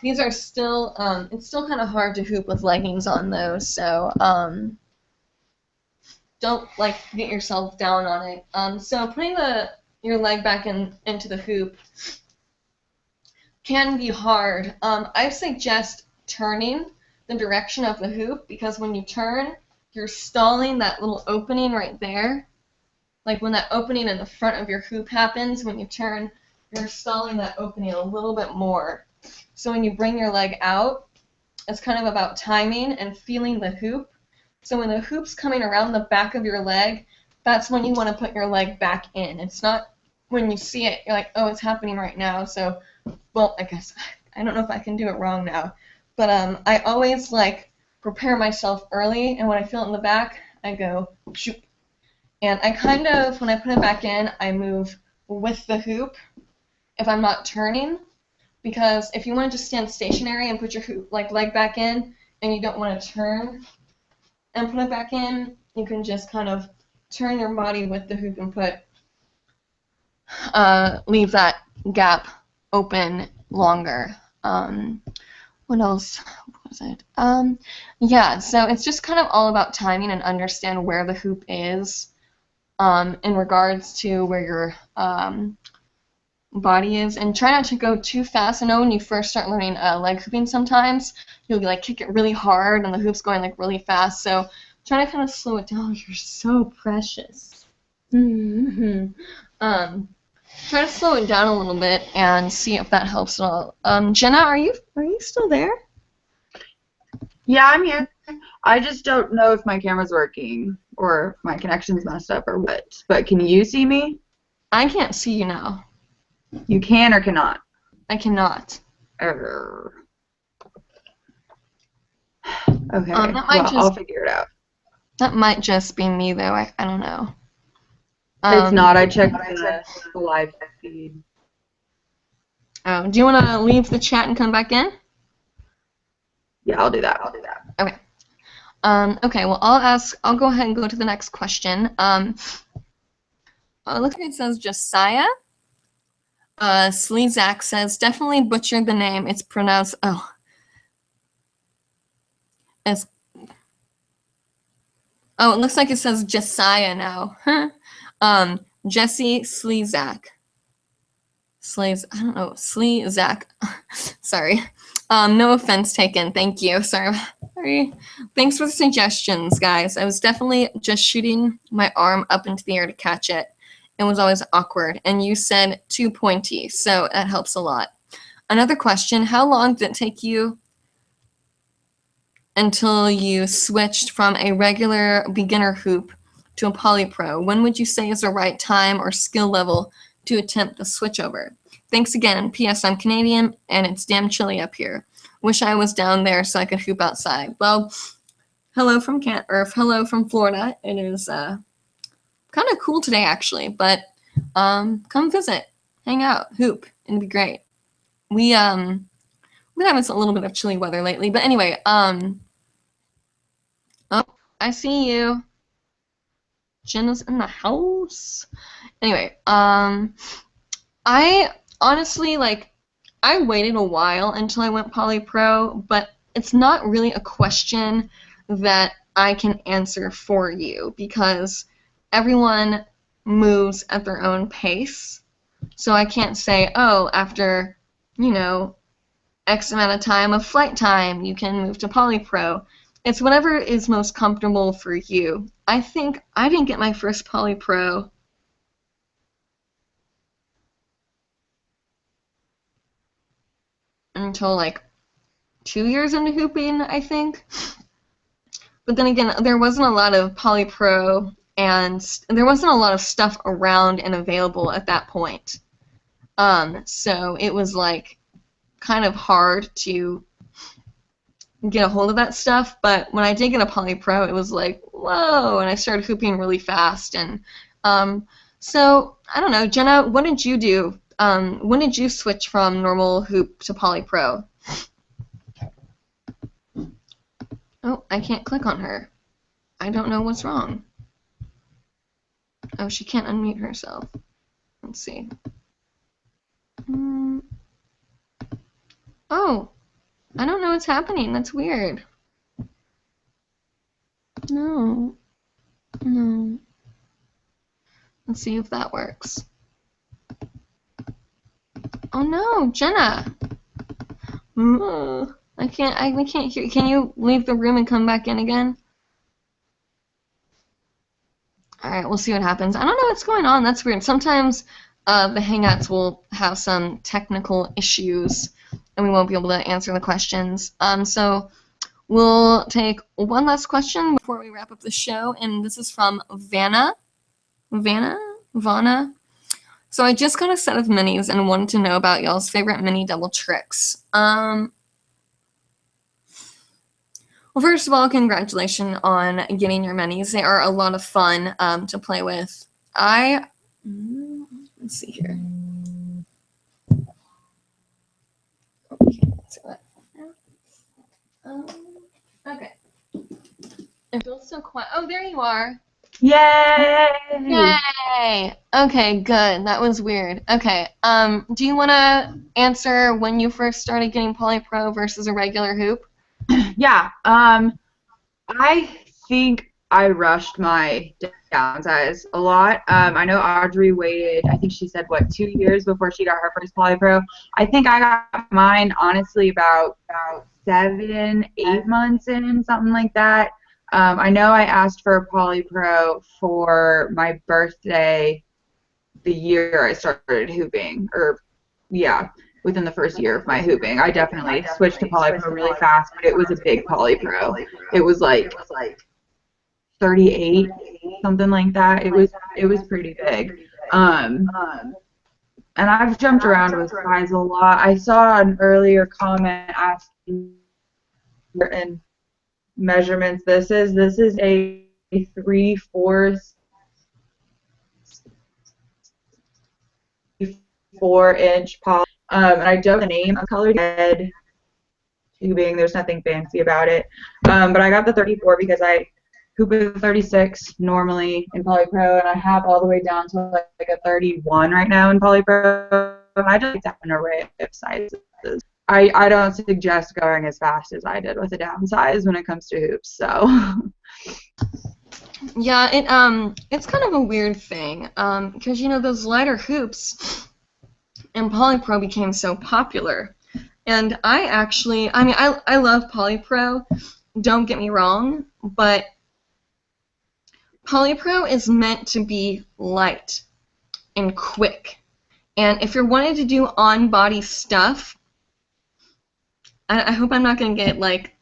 These are still, it's still kind of hard to hoop with leggings on those, so don't get yourself down on it. So putting your leg back into the hoop can be hard. I suggest turning the direction of the hoop, because when you turn, you're stalling that little opening right there. Like when that opening in the front of your hoop happens, when you turn, you're stalling that opening a little bit more. So when you bring your leg out, it's kind of about timing and feeling the hoop. So when the hoop's coming around the back of your leg, that's when you want to put your leg back in. It's not when you see it, you're like, oh, it's happening right now. So, well, I guess, I don't know if I can do it wrong now. But I always prepare myself early, and when I feel it in the back, I go, shoop. And I kind of, when I put it back in, I move with the hoop if I'm not turning. Because if you want to just stand stationary and put your hoop, leg back in, and you don't want to turn and put it back in, you can just kind of turn your body with the hoop and leave that gap open longer. What else was it? Yeah, so it's just kind of all about timing and understand where the hoop is in regards to where your body is, and try not to go too fast. I know when you first start learning leg hooping, sometimes you'll kick it really hard and the hoop's going really fast, so try to kind of slow it down. You're so precious. Try to slow it down a little bit and see if that helps at all. Jenna, are you still there? Yeah, I'm here. I just don't know if my camera's working or if my connection's messed up or what. But can you see me? I can't see you now. You can or cannot? I cannot. Okay. I'll figure it out. That might just be me, though. I don't know. It's not. I checked the live feed. Oh, do you want to leave the chat and come back in? Yeah, I'll do that. Okay. Okay, well, I'll go ahead and go to the next question. Looks like it says Josiah. Slezak says, definitely butchered the name. It's pronounced, it looks like it says Josiah now. Jesse Slezak. I don't know, Slezak. Sorry. No offense taken. Thank you. Sorry. Thanks for the suggestions, guys. I was definitely just shooting my arm up into the air to catch it. It was always awkward. And you said too pointy, so that helps a lot. Another question, how long did it take you until you switched from a regular beginner hoop to a polypro? When would you say is the right time or skill level to attempt the switchover? Thanks again. P.S. I'm Canadian and it's damn chilly up here. Wish I was down there so I could hoop outside. Well, hello from Florida. It is kind of cool today actually, but come visit, hang out, hoop, it'd be great. We we're having a little bit of chilly weather lately. But anyway, oh, I see you. Jenna's in the house. Anyway, I honestly, like, I waited a while until I went polypro, but it's not really a question that I can answer for you because everyone moves at their own pace. So I can't say, oh, after, you know, X amount of time of flight time, you can move to polypro. It's whatever is most comfortable for you. I think I didn't get my first polypro until like 2 years into hooping, I think. But then again, there wasn't a lot of polypro and there wasn't a lot of stuff around and available at that point. So it was like kind of hard to get a hold of that stuff, but when I did get a polypro, it was like, whoa, and I started hooping really fast. And so, I don't know, Jenna, what did you do? When did you switch from normal hoop to polypro? Oh, I can't click on her. I don't know what's wrong. Oh, she can't unmute herself. Let's see. Oh, I don't know what's happening. That's weird. No. No. Let's see if that works. Oh no, Jenna. I can't hear. Can you leave the room and come back in again? Alright, we'll see what happens. I don't know what's going on. That's weird. Sometimes the Hangouts will have some technical issues and we won't be able to answer the questions. So we'll take one last question before we wrap up the show, and this is from Vanna. Vanna? So I just got a set of minis and wanted to know about y'all's favorite mini double tricks. Well, first of all, congratulations on getting your minis. They are a lot of fun to play with. Let's see here. Okay. It feels so quiet. Oh, there you are. Yay! Yay! Okay, good. That was weird. Okay. Do you want to answer when you first started getting polypro versus a regular hoop? Yeah. I think I rushed my downsize a lot. I know Audrey waited, I think she said, what, 2 years before she got her first polypro. I think I got mine, honestly, about 7, 8 months in, something like that. I know I asked for a polypro for my birthday the year I started hooping, or yeah, within the first year of my hooping. I definitely switched to polypro really fast, but it was a big polypro. It was like 38, something like that. It was pretty big. And I've jumped around with size a lot. I saw an earlier comment asking in measurements. This is a 3/4 4-inch poly. And I don't know the name. I'm colored red tubing. There's nothing fancy about it. But I got the 34 because I hoop with 36 normally in polypro, and I have all the way down to like a 31 right now in polypro. I just like to have an array of sizes. I don't suggest going as fast as I did with a downsize when it comes to hoops. So. Yeah, it's kind of a weird thing because you know those lighter hoops and polypro became so popular, and I love polypro. Don't get me wrong, but polypro is meant to be light and quick, and if you're wanting to do on-body stuff, I hope I'm not going to get like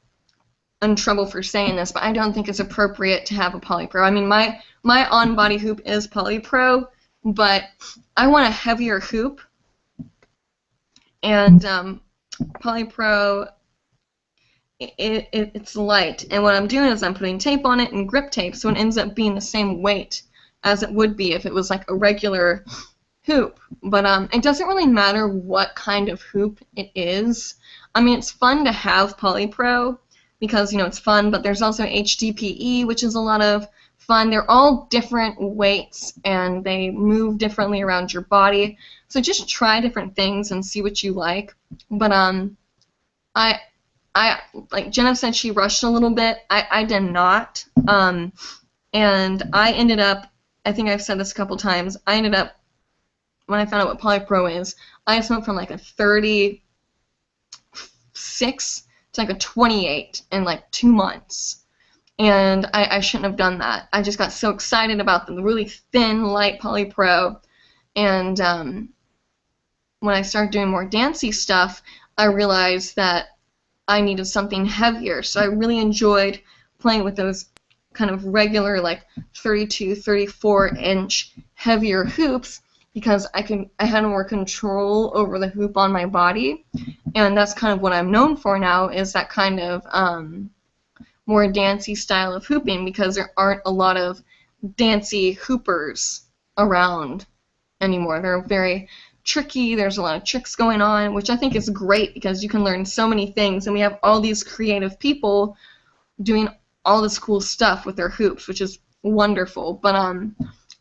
in trouble for saying this, but I don't think it's appropriate to have a polypro. I mean, my on-body hoop is polypro, but I want a heavier hoop, and polypro, it's light, and what I'm doing is I'm putting tape on it and grip tape, so it ends up being the same weight as it would be if it was like a regular hoop, but it doesn't really matter what kind of hoop it is. I mean, it's fun to have polypro because, you know, it's fun, but there's also HDPE, which is a lot of fun. They're all different weights and they move differently around your body. So just try different things and see what you like. But I I like Jenna said she rushed a little bit. I did not. And I ended up, I think I've said this a couple times, I ended up, when I found out what polypro is, I just went from like a 36 to like a 28 in like 2 months. And I shouldn't have done that. I just got so excited about the really thin, light polypro. And when I started doing more dancey stuff, I realized that I needed something heavier. So I really enjoyed playing with those kind of regular, like 32, 34-inch heavier hoops because I had more control over the hoop on my body. And that's kind of what I'm known for now, is that kind of more dancey style of hooping, because there aren't a lot of dancey hoopers around anymore. They're very tricky. There's a lot of tricks going on, which I think is great because you can learn so many things, and we have all these creative people doing all this cool stuff with their hoops, which is wonderful. But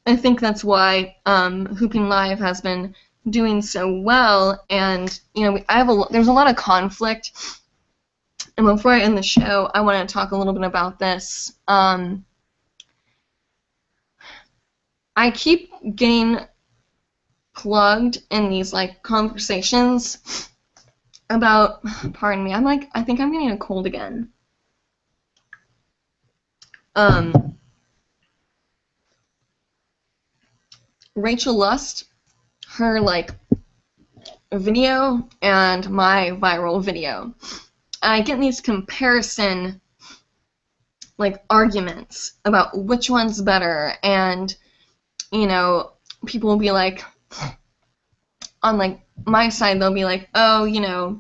I think that's why Hooping Live has been doing so well. And you know, there's a lot of conflict. And before I end the show, I want to talk a little bit about this. I keep getting plugged in these like conversations about, pardon me, I think I'm getting a cold again. Rachel Lust, her like video and my viral video. I get these comparison like arguments about which one's better, and you know, people will be like, on like my side, they'll be like, oh, you know,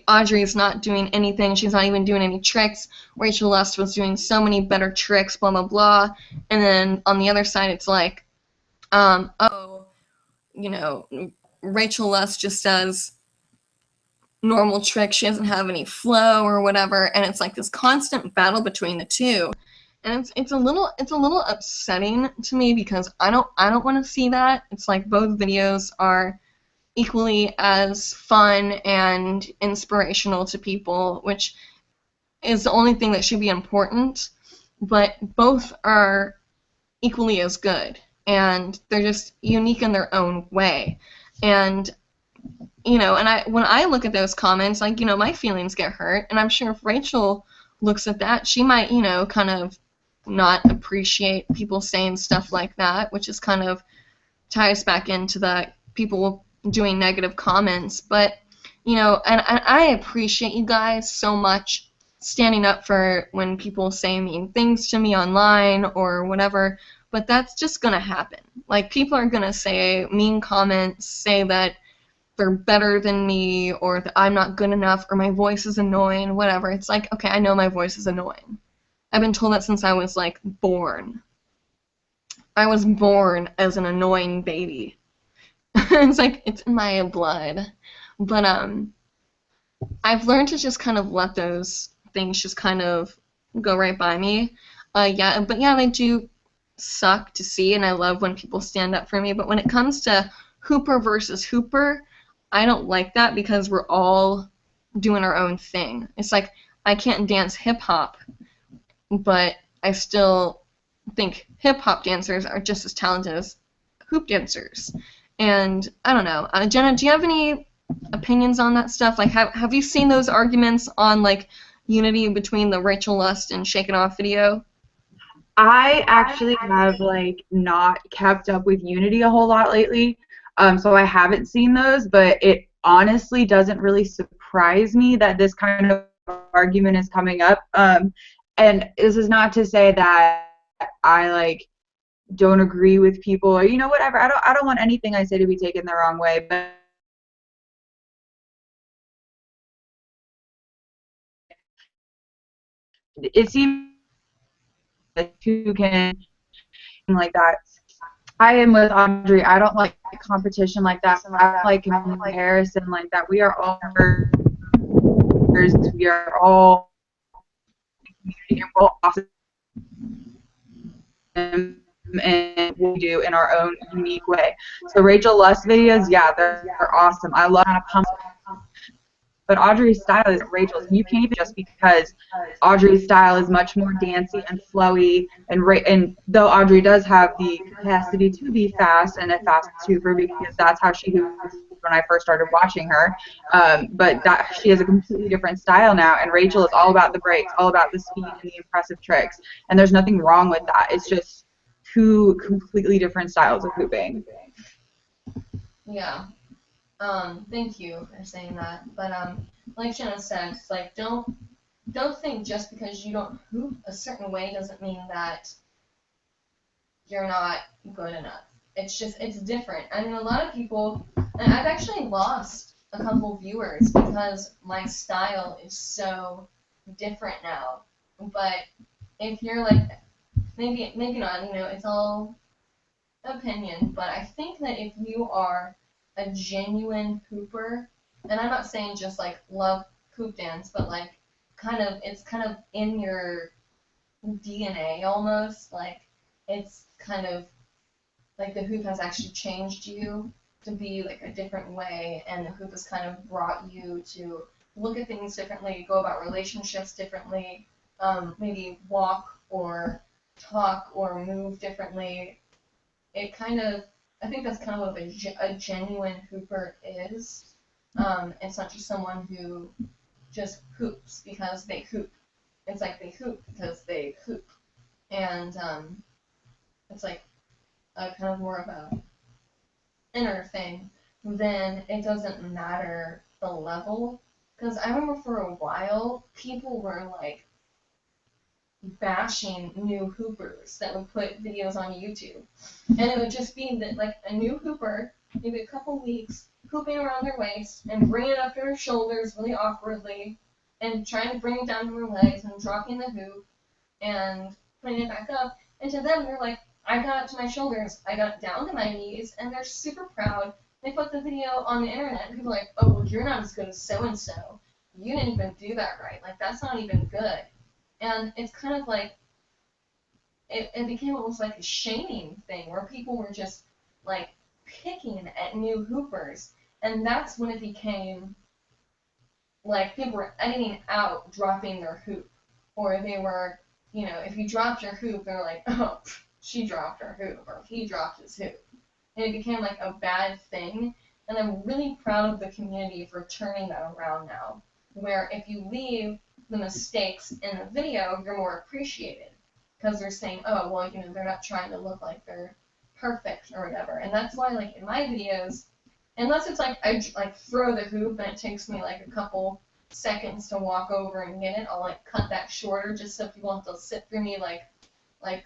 Audrey's not doing anything, she's not even doing any tricks. Rachel Lust was doing so many better tricks, blah blah blah. And then on the other side, it's like, oh, you know, Rachel Lust just does normal tricks, she doesn't have any flow or whatever, and it's like this constant battle between the two. And it's a little upsetting to me because I don't want to see that. It's like both videos are equally as fun and inspirational to people, which is the only thing that should be important, but both are equally as good, and they're just unique in their own way. And you know, and when I look at those comments, like, you know, my feelings get hurt, and I'm sure if Rachel looks at that, she might, you know, kind of not appreciate people saying stuff like that, which is kind of ties back into the people doing negative comments. But, you know, and I appreciate you guys so much standing up for when people say mean things to me online or whatever, but that's just going to happen. Like, people are going to say mean comments, say that they're better than me, or that I'm not good enough, or my voice is annoying, whatever. It's like, okay, I know my voice is annoying. I've been told that since I was, like, born. I was born as an annoying baby. It's like, it's in my blood. But, I've learned to just kind of let those things just kind of go right by me. Yeah, they do suck to see, and I love when people stand up for me. But when it comes to Hooper versus Hooper, I don't like that because we're all doing our own thing. It's like, I can't dance hip-hop, but I still think hip-hop dancers are just as talented as hoop dancers. And I don't know. Jenna, do you have any opinions on that stuff? Like, have you seen those arguments on, like, unity between the Rachel Lust and Shake It Off video? I actually have like not kept up with Unity a whole lot lately, so I haven't seen those, but it honestly doesn't really surprise me that this kind of argument is coming up. And this is not to say that I like don't agree with people or whatever. I don't want anything I say to be taken the wrong way, but it seems like two can like that. I am with Audrey. I don't like competition like that. I don't like comparison like that. We are all peers. We are all community, and we're all awesome and we do in our own unique way. So Rachel Lust videos, yeah, they're awesome. I love kind of pump. But Audrey's style is Rachel's, and you can't even just because Audrey's style is much more dancey and flowy, and though Audrey does have the capacity to be fast and a fast hooper because that's how she hooped when I first started watching her, but that she has a completely different style now, and Rachel is all about the breaks, all about the speed and the impressive tricks, and there's nothing wrong with that. It's just two completely different styles of hooping. Yeah. Thank you for saying that. But like Jenna said, it's like don't think just because you don't hoop a certain way doesn't mean that you're not good enough. It's just it's different. I mean, a lot of people, and I've actually lost a couple viewers because my style is so different now. But if you're like maybe not, it's all opinion, but I think that if you are a genuine hooper, and I'm not saying just like love hoop dance, but like it's kind of in your DNA almost, like it's kind of like the hoop has actually changed you to be like a different way, and the hoop has kind of brought you to look at things differently, go about relationships differently, maybe walk or talk or move differently. It kind of, I think that's kind of what a genuine hooper is. It's not just someone who just hoops because they hoop. It's like they hoop because they hoop. And it's like a kind of more of a inner thing. Then it doesn't matter the level. Because I remember for a while, people were like bashing new hoopers that would put videos on YouTube. And it would just be that like a new hooper, maybe a couple weeks, hooping around their waist and bringing it up to her shoulders really awkwardly and trying to bring it down to her legs and dropping the hoop and putting it back up. And to them, they're like, I got it to my shoulders, I got it down to my knees, and they're super proud. They put the video on the internet, and people are like, oh, well, you're not as good as so-and-so. You didn't even do that right. Like, that's not even good. And it's kind of like, it became almost like a shaming thing where people were just like picking at new hoopers. And that's when it became like people were editing out dropping their hoop. Or they were, if you dropped your hoop, they were like, oh, she dropped her hoop, or he dropped his hoop. And it became like a bad thing. And I'm really proud of the community for turning that around now, where if you leave the mistakes in the video, you're more appreciated because they're saying, oh, well, they're not trying to look like they're perfect or whatever. And that's why, like, in my videos, unless it's like I like throw the hoop and it takes me like a couple seconds to walk over and get it, I'll like cut that shorter just so people don't have to sit through me like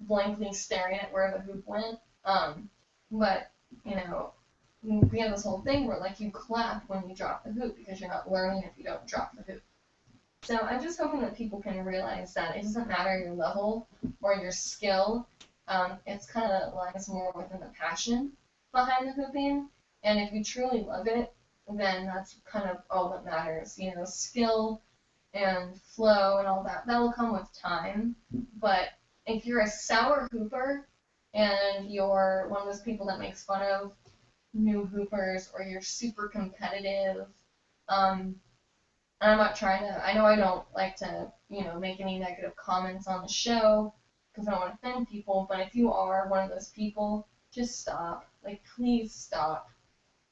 blankly staring at where the hoop went. But we have this whole thing where like you clap when you drop the hoop because you're not learning if you don't drop the hoop. So I'm just hoping that people can realize that it doesn't matter your level or your skill. It's kind of lies more within the passion behind the hooping. And if you truly love it, then that's kind of all that matters. Skill and flow and all that, that will come with time. But if you're a sour hooper and you're one of those people that makes fun of new hoopers or you're super competitive, I'm not trying to, I know I don't like to, make any negative comments on the show because I don't want to offend people, but if you are one of those people, just stop. Like, please stop.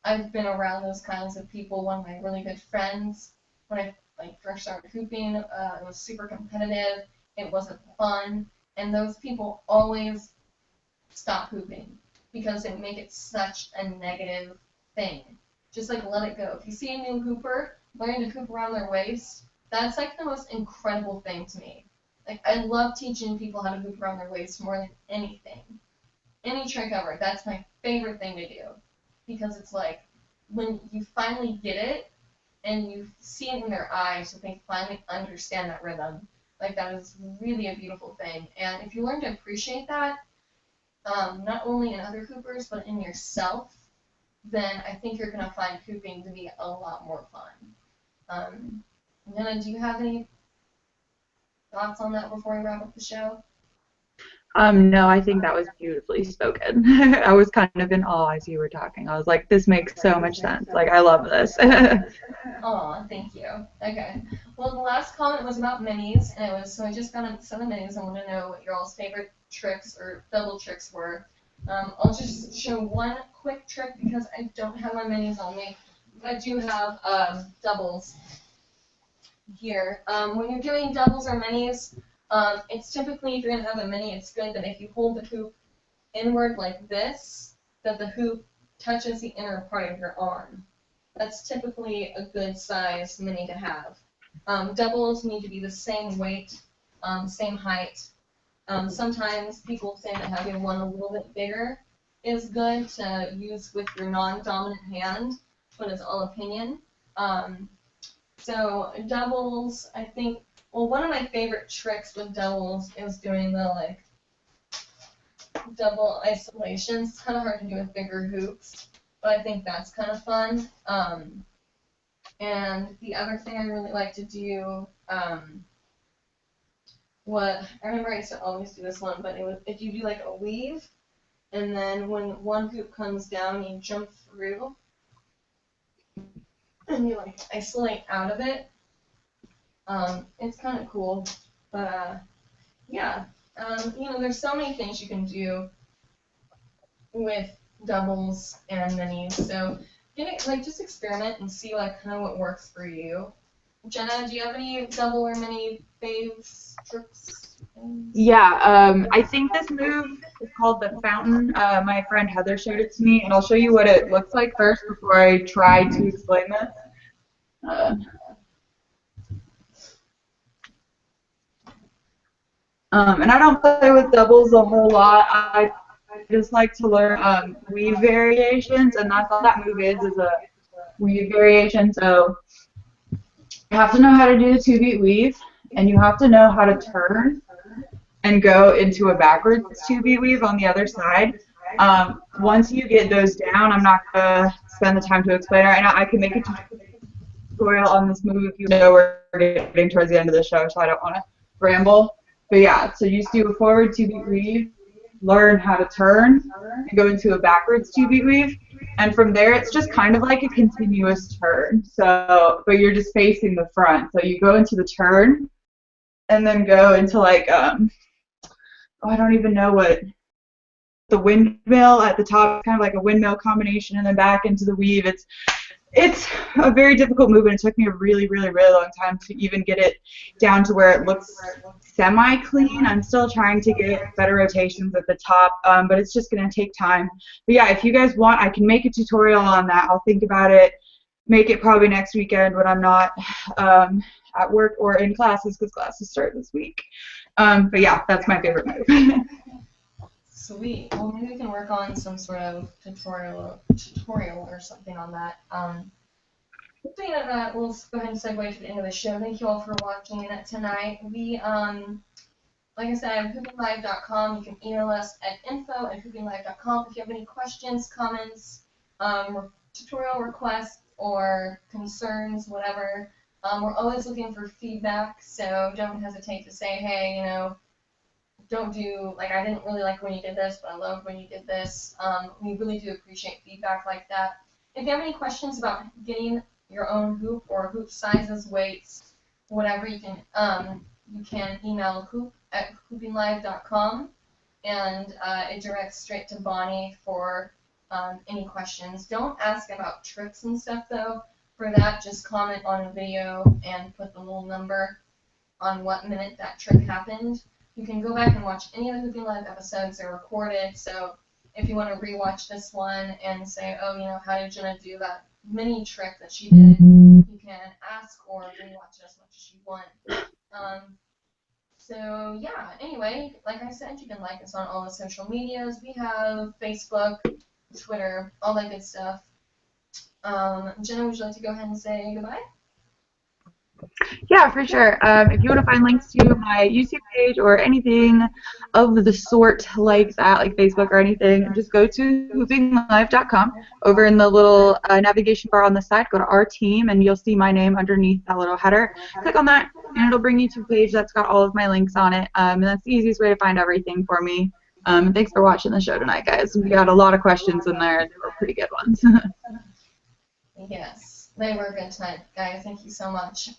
I've been around those kinds of people. One of my really good friends, when I first started hooping, it was super competitive. It wasn't fun. And those people always stop hooping because they make it such a negative thing. Just like let it go. If you see a new hooper learning to hoop around their waist, that's like the most incredible thing to me. Like I love teaching people how to hoop around their waist more than anything. Any trick ever. That's my favorite thing to do. Because it's like when you finally get it and you see it in their eyes that they finally understand that rhythm, like that is really a beautiful thing. And if you learn to appreciate that, not only in other hoopers, but in yourself, then I think you're going to find hooping to be a lot more fun. Nana, do you have any thoughts on that before we wrap up the show? No, I think that was beautifully spoken. I was kind of in awe as you were talking. I was like, this makes so much sense. Like, I love this. Aw, thank you. Okay. Well, the last comment was about minis, and it was, so I just got some of the minis. I want to know what your all's favorite tricks or double tricks were. I'll just show one quick trick because I don't have my minis on me. I do have doubles here. When you're doing doubles or minis, it's typically, if you're going to have a mini, it's good that if you hold the hoop inward like this, that the hoop touches the inner part of your arm. That's typically a good size mini to have. Doubles need to be the same weight, same height. Sometimes people say that having one a little bit bigger is good to use with your non-dominant hand, but it's all opinion. So doubles, I think, well, one of my favorite tricks with doubles is doing the like double isolations. It's kind of hard to do with bigger hoops, but I think that's kind of fun. And the other thing I really like to do, what I remember I used to always do this one, but it was if you do like a weave, and then when one hoop comes down, you jump through, and you like isolate out of it. It's kind of cool, but yeah, you know, there's so many things you can do with doubles and minis. So get it, like, just experiment and see like kind of what works for you. Jenna, do you have any double or mini faves, tricks? Yeah, I think this move is called the fountain. My friend Heather showed it to me, and I'll show you what it looks like first before I try to explain this. And I don't play with doubles a whole lot. I just like to learn weave variations, and that's all that move is a weave variation. So you have to know how to do the 2-beat weave, and you have to know how to turn and go into a backwards 2-beat weave on the other side. Once you get those down, I'm not going to spend the time to explain it right now. I can make a tutorial on this move if you know we're getting towards the end of the show, so I don't want to ramble. But yeah, so you just do a forward 2-beat weave, learn how to turn, and go into a backwards 2-beat weave. And from there, it's just kind of like a continuous turn. So, but you're just facing the front. So you go into the turn, and then go into like, oh, I don't even know what, the windmill at the top, kind of like a windmill combination, and then back into the weave. It's a very difficult move, and it took me a really, really, really long time to even get it down to where it looks semi-clean. I'm still trying to get better rotations at the top, but it's just going to take time. But yeah, if you guys want, I can make a tutorial on that. I'll think about it, make it probably next weekend when I'm not at work or in classes, because classes start this week. But yeah, that's my favorite move. Sweet. Well, maybe we can work on some sort of tutorial or something on that. Speaking of that, we'll go ahead and segue to the end of the show. Thank you all for watching tonight. We, like I said, hoopinglive.com. You can email us at info@hoopinglive.com if you have any questions, comments, tutorial requests, or concerns, whatever. We're always looking for feedback, so don't hesitate to say, hey, you know, don't do, like, I didn't really like when you did this, but I loved when you did this. We really do appreciate feedback like that. If you have any questions about getting your own hoop or hoop sizes, weights, whatever, you can email hoop@hoopinglive.com, and it directs straight to Bonnie for any questions. Don't ask about tricks and stuff, though. For that, just comment on a video and put the little number on what minute that trick happened. You can go back and watch any of the Hooping Live episodes. They're recorded, so if you want to rewatch this one and say, oh, you know, how did Jenna do that mini trick that she did, you can ask or rewatch it as much as you want. So, yeah, anyway, like I said, you can like us on all the social medias. We have Facebook, Twitter, all that good stuff. Jenna, would you like to go ahead and say goodbye? Yeah, for sure. If you want to find links to my YouTube page or anything of the sort like that, like Facebook or anything, just go to hoopinglive.com. Over in the little navigation bar on the side, go to our team, and you'll see my name underneath that little header. Click on that, and it'll bring you to a page that's got all of my links on it. And that's the easiest way to find everything for me. Thanks for watching the show tonight, guys. We got a lot of questions in there. They were pretty good ones. Yes, they were a good time, guys. Thank you so much.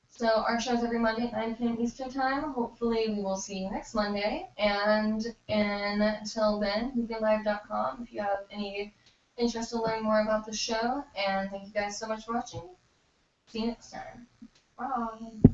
So our show's every Monday at 9 p.m. Eastern Time. Hopefully we will see you next Monday. And until then, hoopinglive.com if you have any interest in learning more about the show. And thank you guys so much for watching. See you next time. Bye.